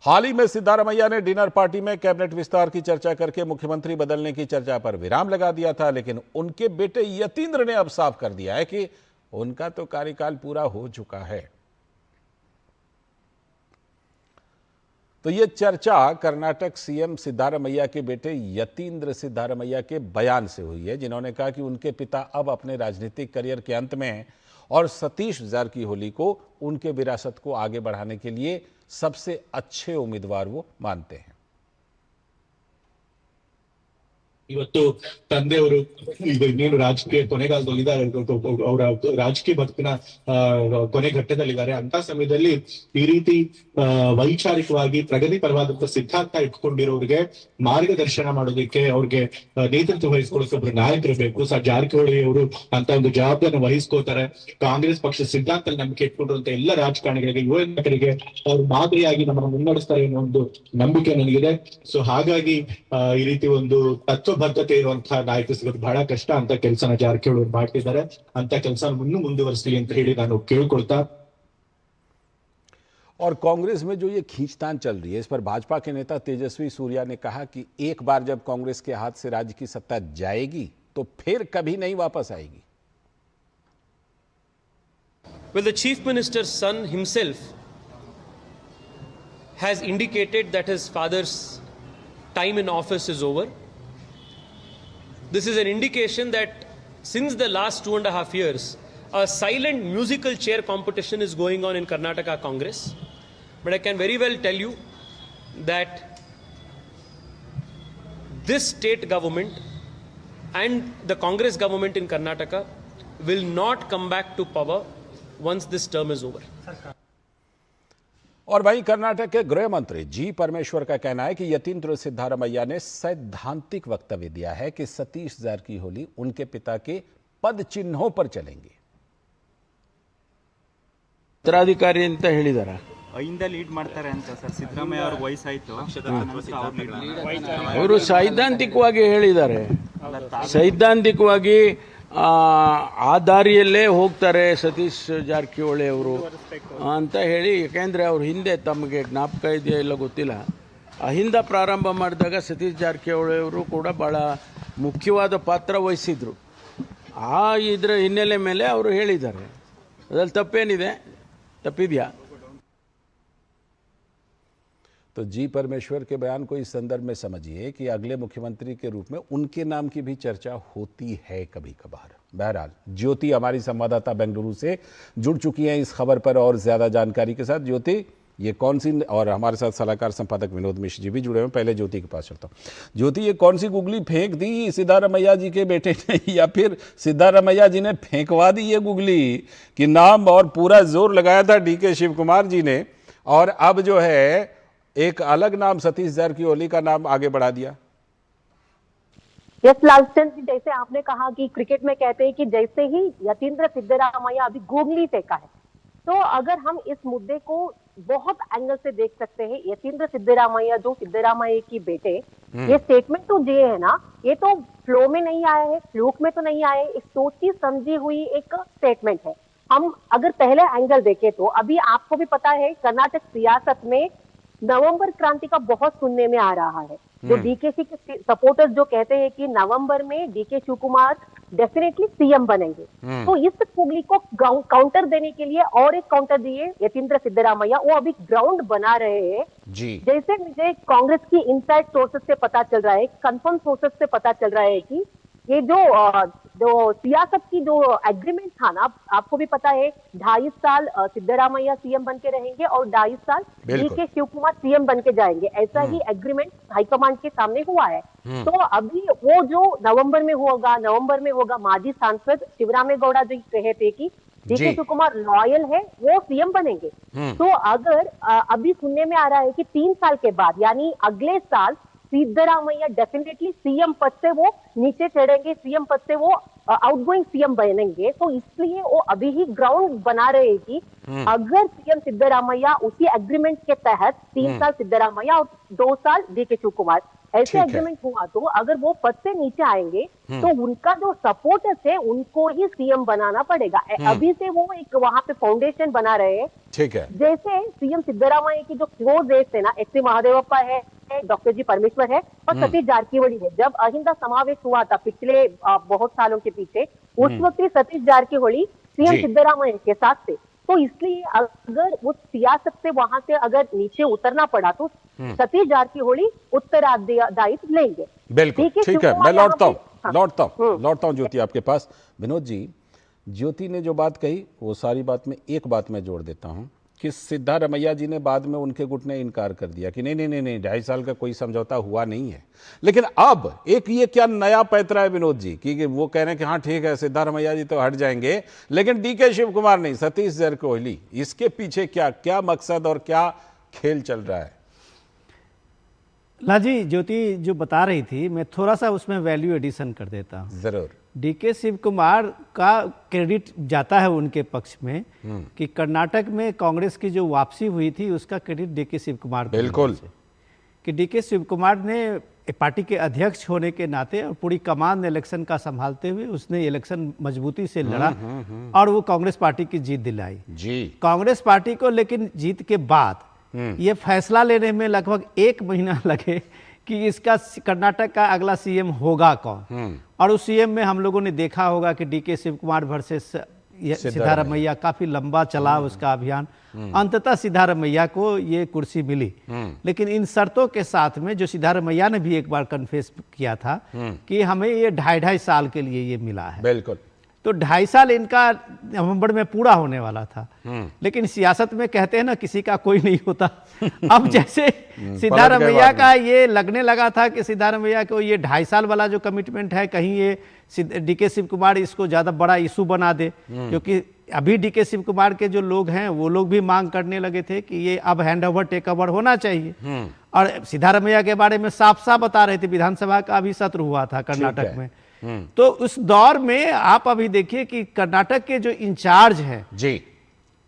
हाल ही में सिद्धारमैया ने डिनर पार्टी में कैबिनेट विस्तार की चर्चा करके मुख्यमंत्री बदलने की चर्चा पर विराम लगा दिया था, लेकिन उनके बेटे यतींद्र ने अब साफ कर दिया है कि उनका तो कार्यकाल पूरा हो चुका है। तो यह चर्चा कर्नाटक सीएम सिद्धारमैया के बेटे यतींद्र सिद्धारमैया के बयान से हुई है, जिन्होंने कहा कि उनके पिता अब अपने राजनीतिक करियर के अंत में हैं और सतीश जारकीहोली को उनके विरासत को आगे बढ़ाने के लिए सबसे अच्छे उम्मीदवार वो मानते हैं। ಇವತ್ತು ತಂದೆಯವರು ಈಗ ಇನ್ನೇನು ರಾಜಕೀಯ ಕೊನೆಗಾಲದಲ್ಲಿದ್ದಾರೆ, ಅವರ ರಾಜಕೀಯ ಬದುಕಿನ ಕೊನೆ ಘಟ್ಟದಲ್ಲಿದ್ದಾರೆ. ಅಂತ ಸಮಯದಲ್ಲಿ ಈ ರೀತಿ ವೈಚಾರಿಕವಾಗಿ ಪ್ರಗತಿ ಪರವಾದಂತಹ ಸಿದ್ಧಾಂತ ಇಟ್ಕೊಂಡಿರೋರಿಗೆ ಮಾರ್ಗದರ್ಶನ ಮಾಡೋದಕ್ಕೆ, ಅವ್ರಿಗೆ ನೇತೃತ್ವ ವಹಿಸ್ಕೊಳ್ಳೋಕೆ ಒಬ್ರು ನಾಯಕರು ಬೇಕು. ಜಾರಕಿಹೊಳಿ ಅವರು ಅಂತ ಒಂದು ಜವಾಬ್ದಾರಿಯನ್ನು ವಹಿಸ್ಕೋತಾರೆ. ಕಾಂಗ್ರೆಸ್ ಪಕ್ಷ ಸಿದ್ಧಾಂತ ನಂಬಿಕೆ ಇಟ್ಕೊಂಡಿರುವಂತ ಎಲ್ಲ ರಾಜಕಾರಣಿಗಳಿಗೆ, ಯುವ ನಾಯಕರಿಗೆ ಅವ್ರು ಮಾದರಿಯಾಗಿ ನಮ್ಮನ್ನು ಮುನ್ನಡೆಸ್ತಾರೆ ಅನ್ನೋ ಒಂದು ನಂಬಿಕೆ ನನಗಿದೆ. ಸೊ ಹಾಗಾಗಿ ಈ ರೀತಿ ಒಂದು ಬದ್ಧತೆ ಇರುವಂತಹ ನಾಯಕ ಸಿಗೋದು ಬಹಳ ಕಷ್ಟ. ಅಂತ ಕೆಲಸನ ಜಾರಕಿಹೊಳಿ ಮಾಡ್ತಿದ್ದಾರೆ. ಅಂತ ಕೆಲಸ ಇನ್ನೂ ಮುಂದುವರಿಸಲಿ ಅಂತ ಹೇಳಿ ನಾನು ಕೇಳ್ಕೊಳ್ತಾ, और कांग्रेस में जो ये खींचतान चल रही है, इस पर भाजपा के नेता तेजस्वी सूर्या ने कहा कि एक बार जब कांग्रेस के हाथ से राज्य की सत्ता जाएगी तो फिर कभी नहीं वापस आएगी। Well, the chief minister's son himself has indicated that his father's time in office is over. This is an indication that since the last 2.5 years, a silent musical chair competition is going on in Karnataka Congress. But I can very well tell you that this state government and the Congress government in Karnataka will not come back to power once this term is over. और वहीं कर्नाटक के गृह मंत्री जी परमेश्वर का कहना है कि यतीन्द्र सिद्धारमैया ने सैद्धांतिक वक्तव्य दिया है कि सतीश जारकीहोली उनके पिता के पद चिन्हों पर चलेंगे। ಉತ್ತರಾಧಿಕಾರಿ ಅಂತ ಹೇಳಿದಾರ ಇಂದ ಲೀಡ್ ಮಾಡ್ತಾರೆ ಅಂತ ಸರ್ ಸಿದ್ದರಾಮಯ್ಯ ಅವ್ರ ವಯಸ್ಸಾಯ್ತು ಅವರು ಸೈದ್ಧಾಂತಿಕವಾಗಿ ಹೇಳಿದ್ದಾರೆ ಸೈದ್ಧಾಂತಿಕವಾಗಿ ಆ ದಾರಿಯಲ್ಲೇ ಹೋಗ್ತಾರೆ ಸತೀಶ್ ಜಾರಕಿಹೊಳಿ ಅವರು ಅಂತ ಹೇಳಿ ಯಾಕೆಂದ್ರೆ ಅವ್ರ ಹಿಂದೆ ತಮಗೆ ಜ್ಞಾಪಕ ಇದೆಯಾ ಇಲ್ಲ ಗೊತ್ತಿಲ್ಲ ಅಹಿಂದ ಪ್ರಾರಂಭ ಮಾಡಿದಾಗ ಸತೀಶ್ ಜಾರಕಿಹೊಳಿ ಅವರು ಕೂಡ ಬಹಳ ಮುಖ್ಯವಾದ ಪಾತ್ರ ವಹಿಸಿದ್ರು ಆ ಇದರ ಹಿನ್ನೆಲೆ ಮೇಲೆ ಅವರು ಹೇಳಿದ್ದಾರೆ ಅದರಲ್ಲಿ ತಪ್ಪೇನಿದೆ तपिदिया। तो जी परमेश्वर के बयान को इस संदर्भ में समझिए कि अगले मुख्यमंत्री के रूप में उनके नाम की भी चर्चा होती है कभी कभार। बहरहाल ज्योति हमारी संवाददाता बेंगलुरु से जुड़ चुकी हैं इस खबर पर और ज्यादा जानकारी के साथ। ज्योति, ये कौन सी, और हमारे साथ सलाहकार संपादक विनोद मिश्र जी भी जुड़े हुए। पहले ज्योति के पास चलता हूँ। ज्योति, ये कौन सी गुगली फेंक दी सिद्धारमैया जी के बेटे ने, या फिर सिद्धारमैया जी ने फेंकवा दी ये गुगली कि नाम, और पूरा जोर लगाया था डीके शिव कुमार जी ने, और अब जो है एक अलग नाम सतीश जारकीहोली का नाम आगे बढ़ा दिया। यस लालचंद जी, जैसे आपने कहा कि क्रिकेट में कहते हैं कि जैसे ही यतीन्द्र सिद्धारमैया अभी गुगली फेंका है, तो अगर हम इस मुद्दे को बहुत एंगल से देख सकते हैं। यतीन्द्र सिद्धारमैया जो सिद्धारमैया की बेटे, ये स्टेटमेंट तो दिए है ना, ये तो फ्लो में नहीं आया है, फ्लूक में तो नहीं आया है, एक सोची समझी हुई एक स्टेटमेंट है। हम अगर पहले एंगल देखें तो अभी आपको भी पता है कर्नाटक सियासत में नवंबर क्रांति का बहुत सुनने में आ रहा है। जो डीकेसी के सपोर्टर्स जो कहते हैं कि नवंबर में DK Shivakumar definitely CM बनेंगे, तो इस कुगली को काउंटर देने के लिए और एक काउंटर दिए यतीन्द्र सिद्धारमैया, वो अभी ग्राउंड बना रहे हैं। जैसे मुझे कांग्रेस की इनसाइड सोर्सेस से पता चल रहा है, कंफर्म सोर्सेस से पता चल रहा है कि ये जो सियासत की जो एग्रीमेंट था ना, आपको भी पता है 2.5 साल सिद्धारमैया सीएम बन के रहेंगे और 2.5 साल डीके शिव कुमार सीएम बन के जाएंगे, ऐसा ही एग्रीमेंट हाईकमांड के सामने हुआ है। तो अभी वो जो नवंबर में होगा, माजी सांसद शिवरामेगौड़ा जो कहे थे कि डीके शिव कुमार लॉयल है, वो सीएम बनेंगे। तो अगर अभी सुनने में आ रहा है कि 3 साल के बाद यानी अगले साल सिद्धारमैया डेफिनेटली सीएम पद से वो नीचे चढ़ेंगे, सीएम पद से वो आउटगोइंग सीएम बनेंगे। तो इसलिए वो अभी ही ग्राउंड बना रहे हैं कि अगर सीएम सिद्धारमैया उसी एग्रीमेंट के तहत 3 साल सिद्धारमैया और 2 साल डीके शिव कुमार ऐसे एग्रीमेंट हुआ, तो अगर वो पद से नीचे आएंगे तो उनका जो सपोर्टर्स है उनको ही सीएम बनाना पड़ेगा। अभी से वो एक वहां पे फाउंडेशन बना रहे हैं। ठीक है। जैसे सीएम सिद्धारमैया की जो क्लोज एज है ना, एच.सी. महादेवप्पा है, डॉक्टर जी परमेश्वर है और सतीश जारकीहोली है। जब अहिंदा समावेश हुआ था पिछले बहुत सालों के पीछे, उस वक्त ही सतीश जारकीहोली सीएम सिद्धारमैया के साथ थे। तो इसलिए अगर उस सियासत से वहां से अगर नीचे उतरना पड़ा तो सतीश जारकीहोली उत्तराधिदायित्व लेंगे। बिल्कुल ठीक है। मैं लौटता हूं ज्योति आपके पास। विनोद जी, ज्योति ने जो बात कही वो सारी बात में एक बात मैं जोड़ देता हूं कि सिद्धारमैया जी ने बाद में उनके गुट ने इनकार कर दिया कि नहीं 2.5 साल का कोई समझौता हुआ नहीं है। लेकिन अब एक ये क्या नया पैतरा है विनोद जी कि वो कह रहे हैं कि हाँ ठीक है सिद्धारमैया जी तो हट जाएंगे, लेकिन डीके शिव कुमार नहीं, सतीश जारकीहोली, इसके पीछे क्या मकसद और क्या खेल चल रहा है? लाजी, ज्योति जो बता रही थी, मैं थोड़ा सा उसमें वैल्यू एडिशन कर देता हूँ। जरूर। डीके शिव कुमार का क्रेडिट जाता है उनके पक्ष में कि कर्नाटक में कांग्रेस की जो वापसी हुई थी उसका क्रेडिट डीके शिव कुमार को। बिल्कुल। कि डीके शिव कुमार ने पार्टी के अध्यक्ष होने के नाते और पूरी कमान इलेक्शन का संभालते हुए उसने इलेक्शन मजबूती से लड़ा और वो कांग्रेस पार्टी की जीत दिलाई जी। कांग्रेस पार्टी को लेकिन जीत के बाद ये फैसला लेने में लगभग 1 महीना लगे कि इसका कर्नाटक का अगला सीएम होगा कौन। और उस सीएम में हम लोगों ने देखा होगा कि डीके शिव कुमार वर्सेस सिद्धारमैया काफी लंबा चला उसका अभियान। अंततः सिद्धारमैया को ये कुर्सी मिली, लेकिन इन शर्तों के साथ में जो सिद्धारमैया ने भी एक बार कन्फेस किया था कि हमें ये 2.5 साल के लिए ये मिला है। बिल्कुल। तो 2.5 साल इनका नवंबर में पूरा होने वाला था, लेकिन सियासत में कहते हैं ना किसी का कोई नहीं होता। अब जैसे सिद्धारमैया का ये लगने लगा था कि सिद्धारमैया को ये 2.5 साल वाला जो कमिटमेंट है, कहीं ये डीके शिव कुमार इसको ज्यादा बड़ा इशू बना दे, क्योंकि अभी डीके शिव कुमार के जो लोग हैं वो लोग भी मांग करने लगे थे कि ये अब हैंड ओवर टेक ओवर होना चाहिए। और सिद्धारमैया के बारे में साफ साफ बता रहे थे, विधानसभा का अभी सत्र हुआ था कर्नाटक में। तो उस दौर में आप अभी देखिए कि कर्नाटक के जो इंचार्ज हैं जी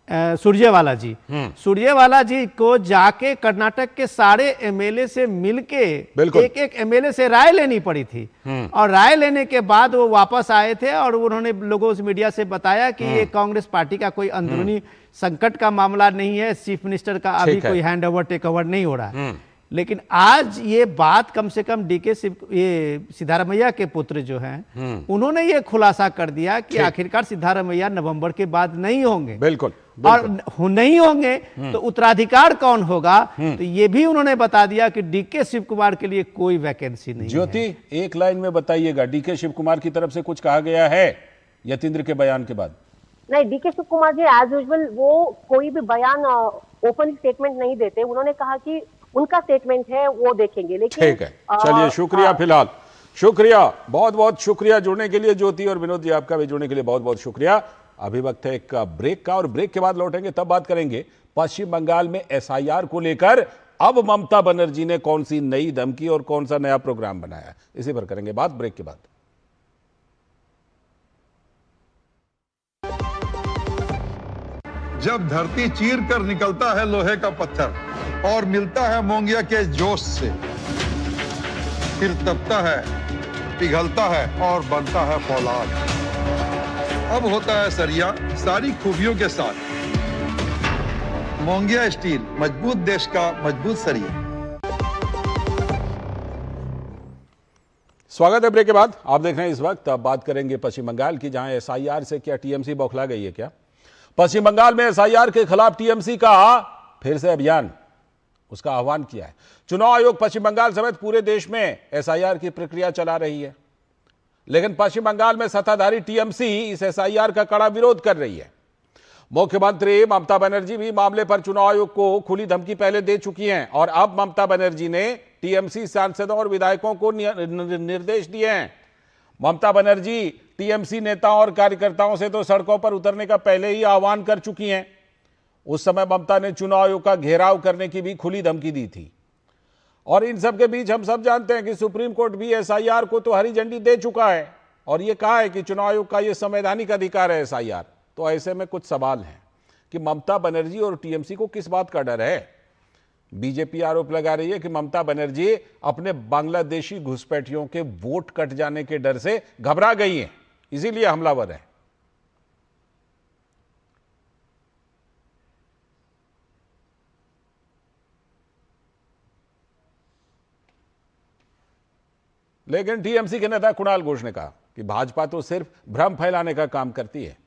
सुरजेवाला जी, सुरजेवाला जी को जाके कर्नाटक के सारे एमएलए से मिलके एक एक एमएलए से राय लेनी पड़ी थी। और राय लेने के बाद वो वापस आए थे और उन्होंने लोगों से मीडिया से बताया कि ये कांग्रेस पार्टी का कोई अंदरूनी संकट का मामला नहीं है, चीफ मिनिस्टर का अभी कोई हैंड ओवर टेक ओवर नहीं हो रहा है। लेकिन आज ये बात कम से कम डीके ये सिद्धारमैया के पुत्र जो हैं उन्होंने ये खुलासा कर दिया कि आखिरकार सिद्धारमैया नवंबर के बाद नहीं होंगे। बिल्कुल। और नहीं होंगे तो उत्तराधिकार कौन होगा, तो ये भी उन्होंने बता दिया कि डीके शिव कुमार के लिए कोई वैकेंसी नहीं। ज्योति एक लाइन में बताइएगा, डीके शिव कुमार की तरफ से कुछ कहा गया है यतींद्र के बयान के बाद? नहीं, DK Shiv Kumar ji as usual वो कोई भी बयान ओपन स्टेटमेंट नहीं देते। उन्होंने कहा कि उनका स्टेटमेंट है वो देखेंगे। लेकिन ठीक है, चलिए शुक्रिया, फिलहाल शुक्रिया, बहुत बहुत शुक्रिया जुड़ने के लिए ज्योति, और विनोद जी आपका भी जुड़ने के लिए बहुत बहुत शुक्रिया। अभी वक्त है एक ब्रेक का, और ब्रेक के बाद लौटेंगे तब बात करेंगे पश्चिम बंगाल में एसआईआर को लेकर अब ममता बनर्जी ने कौन सी नई धमकी और कौन सा नया प्रोग्राम बनाया, इसी पर करेंगे बात ब्रेक के बाद। जब धरती चीर कर निकलता है लोहे का पत्थर और मिलता है मोंगिया के जोश से, फिर तपता है, पिघलता है और बनता है फौलाद। अब होता है सरिया सारी खूबियों के साथ। मोंगिया स्टील, मजबूत देश का मजबूत सरिया। स्वागत है ब्रेक के बाद। आप देख रहे हैं इस वक्त, अब बात करेंगे पश्चिम बंगाल की, जहां एसआईआर से क्या टीएमसी बौखला गई है क्या? पश्चिम बंगाल में एसआईआर के खिलाफ टीएमसी का फिर से अभियान, उसका आह्वान किया है। चुनाव आयोग पश्चिम बंगाल समेत पूरे देश में एसआईआर की प्रक्रिया चला रही है, लेकिन पश्चिम बंगाल में सत्ताधारी टीएमसी इस एसआईआर का कड़ा विरोध कर रही है। मुख्यमंत्री ममता बनर्जी भी मामले पर चुनाव आयोग को खुली धमकी पहले दे चुकी हैं, और अब ममता बनर्जी ने टीएमसी सांसदों और विधायकों को निर्देश दिए हैं। ममता बनर्जी टीएमसी नेताओं और कार्यकर्ताओं से तो सड़कों पर उतरने का पहले ही आह्वान कर चुकी हैं। उस समय ममता ने चुनाव आयोग का घेराव करने की भी खुली धमकी दी थी। और इन सब के बीच हम सब जानते हैं कि सुप्रीम कोर्ट भी एसआईआर को तो हरी झंडी दे चुका है और ये कहा है कि चुनाव आयोग का ये संवैधानिक अधिकार है एसआईआर। तो ऐसे में कुछ सवाल हैं कि ममता बनर्जी और टीएमसी को किस बात का डर है। बीजेपी आरोप लगा रही है कि ममता बनर्जी अपने बांग्लादेशी घुसपैठियों के वोट कट जाने के डर से घबरा गई हैं, इसीलिए हमलावर है। लेकिन टीएमसी के नेता कुणाल घोष ने कहा कि भाजपा तो सिर्फ भ्रम फैलाने का काम करती है।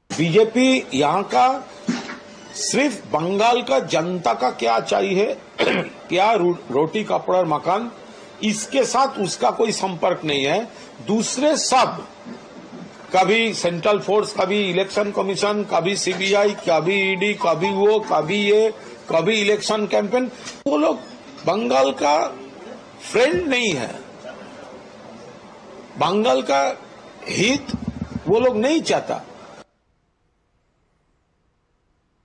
बीजेपी यहाँ का सिर्फ बंगाल का जनता का क्या चाहिए, क्या रोटी कपड़ा और मकान, इसके साथ उसका कोई संपर्क नहीं है। दूसरे सब, कभी सेंट्रल फोर्स, कभी इलेक्शन कमीशन, कभी सीबीआई, कभी ईडी, कभी वो, कभी ये, कभी इलेक्शन कैंपेन, वो लोग बंगाल का फ्रेंड नहीं है। बंगाल का हित वो लोग नहीं चाहता।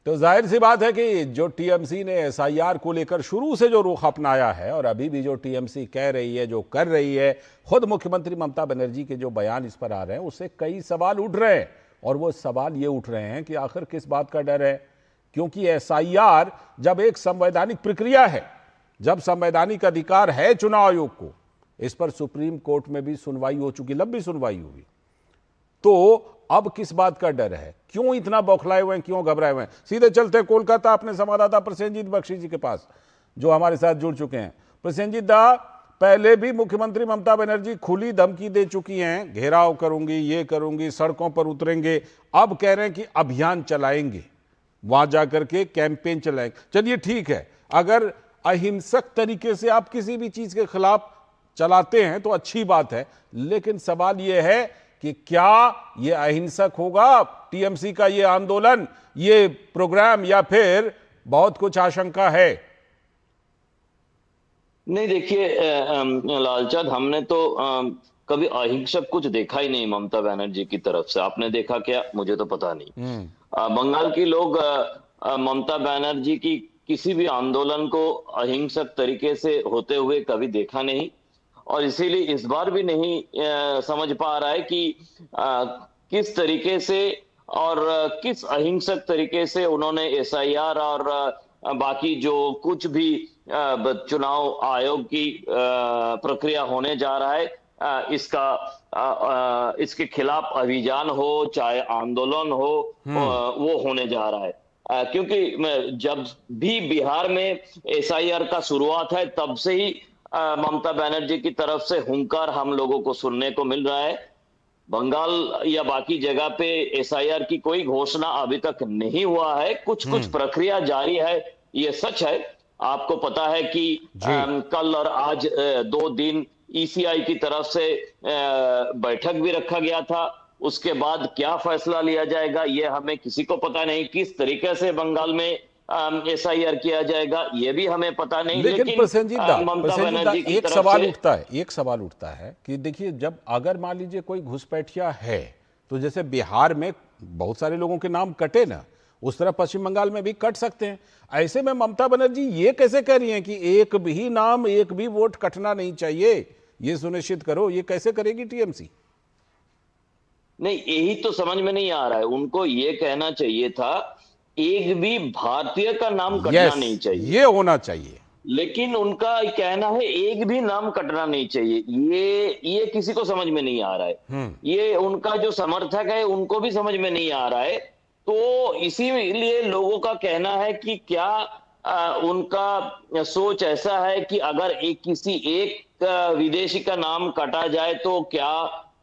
तो जाहिर सी बात है कि जो टीएमसी ने एसआईआर को लेकर शुरू से जो रुख अपनाया है और अभी भी जो टीएमसी कह रही है, जो कर रही है, खुद मुख्यमंत्री ममता बनर्जी के जो बयान इस पर आ रहे हैं, उससे कई सवाल उठ रहे हैं। और वो सवाल ये उठ रहे हैं कि आखिर किस बात का डर है, क्योंकि एसआईआर जब एक संवैधानिक प्रक्रिया है, जब संवैधानिक अधिकार है चुनाव आयोग को, इस पर सुप्रीम कोर्ट में भी सुनवाई हो चुकी, लंबी सुनवाई हुई, तो अब किस बात का डर है, क्यों इतना बौखलाए हुए हैं, क्यों घबराए हुए हैं। सीधे चलते कोलकाता अपने संवाददाता प्रसेनजीत बख्शी जी के पास, जो हमारे साथ जुड़ चुके हैं। प्रसेनजीत दा, पहले भी मुख्यमंत्री ममता बनर्जी खुली धमकी दे चुकी हैं, घेराव करूंगी, ये करूंगी, सड़कों पर उतरेंगे। अब कह रहे हैं कि अभियान चलाएंगे, वहां जाकर के कैंपेन चलाएंगे। चलिए ठीक है, अगर अहिंसक तरीके से आप किसी भी चीज के खिलाफ चलाते हैं तो अच्छी बात है, लेकिन सवाल यह है कि क्या ये अहिंसक होगा टीएमसी का ये आंदोलन, ये प्रोग्राम, या फिर बहुत कुछ आशंका है? नहीं, देखिए लालचंद, हमने तो कभी अहिंसक कुछ देखा ही नहीं ममता बनर्जी की तरफ से। आपने देखा क्या? मुझे तो पता नहीं। बंगाल के लोग ममता बनर्जी की किसी भी आंदोलन को अहिंसक तरीके से होते हुए कभी देखा नहीं, और इसीलिए इस बार भी नहीं समझ पा रहा है कि किस तरीके से और किस अहिंसक तरीके से उन्होंने SIR और बाकी जो कुछ भी चुनाव आयोग की प्रक्रिया होने जा रहा है इसके खिलाफ अभियान हो चाहे आंदोलन हो वो होने जा रहा है। क्योंकि जब भी बिहार में SIR का शुरुआत है तब से ही ममता बनर्जी की तरफ से हुंकार हम लोगों को सुनने को मिल रहा है। बंगाल या बाकी जगह पे SIR की कोई घोषणा अभी तक नहीं हुआ है, कुछ प्रक्रिया जारी है, ये सच है। आपको पता है कि कल और आज 2 दिन ECI की तरफ से बैठक भी रखा गया था। उसके बाद क्या फैसला लिया जाएगा ये हमें किसी को पता नहीं। किस तरीके से बंगाल में SIR किया जाएगा ये भी हमें पता नहीं। लेकिन प्रसेनजीत एक सवाल उठता है कि देखिए, जब अगर मान लीजिए कोई घुसपैठिया है तो जैसे बिहार में बहुत सारे लोगों के नाम कटे ना, उस तरह पश्चिम बंगाल में भी कट सकते हैं। ऐसे में ममता बनर्जी ये कैसे कह रही हैं कि एक भी नाम, एक भी वोट कटना नहीं चाहिए, ये सुनिश्चित करो, ये कैसे करेगी TMC? नहीं, यही तो समझ में नहीं आ रहा है। उनको ये कहना चाहिए था एक भी भारतीय का नाम कटना नहीं चाहिए, ये होना चाहिए। लेकिन उनका कहना है एक भी नाम कटना नहीं चाहिए। ये किसी को समझ में नहीं आ रहा है। ये उनका जो समर्थक है उनको भी समझ में नहीं आ रहा है। तो इसीलिए लोगों का कहना है कि क्या उनका सोच ऐसा है कि अगर किसी एक विदेशी का नाम कटा जाए तो क्या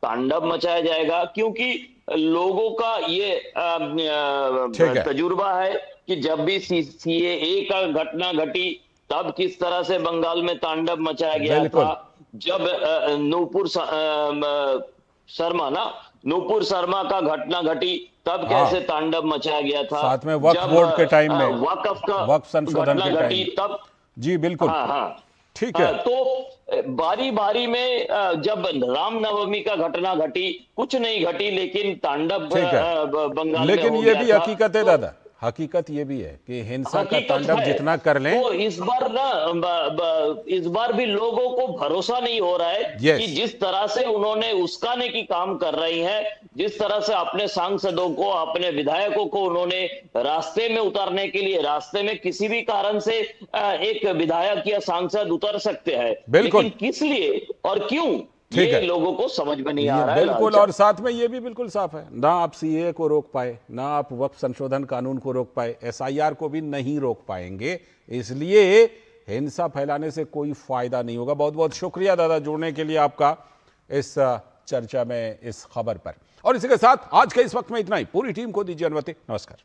तांडव मचाया जाएगा? क्योंकि लोगों का ये तजुर्बा है कि जब भी CAA का घटना घटी तब किस तरह से बंगाल में तांडव मचाया गया था। जब नूपुर शर्मा का घटना घटी तब कैसे तांडव मचाया गया था। साथ में वक्फ बोर्ड के टाइम में, वक्फ संशोधन के टाइम तब। जी बिल्कुल, ठीक है। तो बारी बारी में जब रामनवमी का घटना घटी, कुछ नहीं घटी लेकिन तांडव बंगाल में हो गया था। लेकिन ये भी हकीकत है दादा, हकीकत ये भी है कि हिंसा का तांडव जितना कर लें, तो इस बार भी लोगों को भरोसा नहीं हो रहा है कि जिस तरह से उन्होंने उस्काने की काम कर रही हैं, जिस तरह से अपने सांसदों को, अपने विधायकों को उन्होंने रास्ते में उतारने के लिए, रास्ते में किसी भी कारण से एक विधायक या सांसद उतर सकते हैं, लेकिन किस लिए और क्यों ये लोगों को समझ में नहीं आ रहा है। बिल्कुल, और साथ में ये भी बिल्कुल साफ है, ना आप CAA को रोक पाए, ना आप वक्फ संशोधन कानून को रोक पाए, SIR को भी नहीं रोक पाएंगे। इसलिए हिंसा फैलाने से कोई फायदा नहीं होगा। बहुत बहुत शुक्रिया दादा जुड़ने के लिए आपका इस चर्चा में, इस खबर पर। और इसी के साथ आज के इस वक्त में इतना ही। पूरी टीम को दीजिए अनुमति। नमस्कार।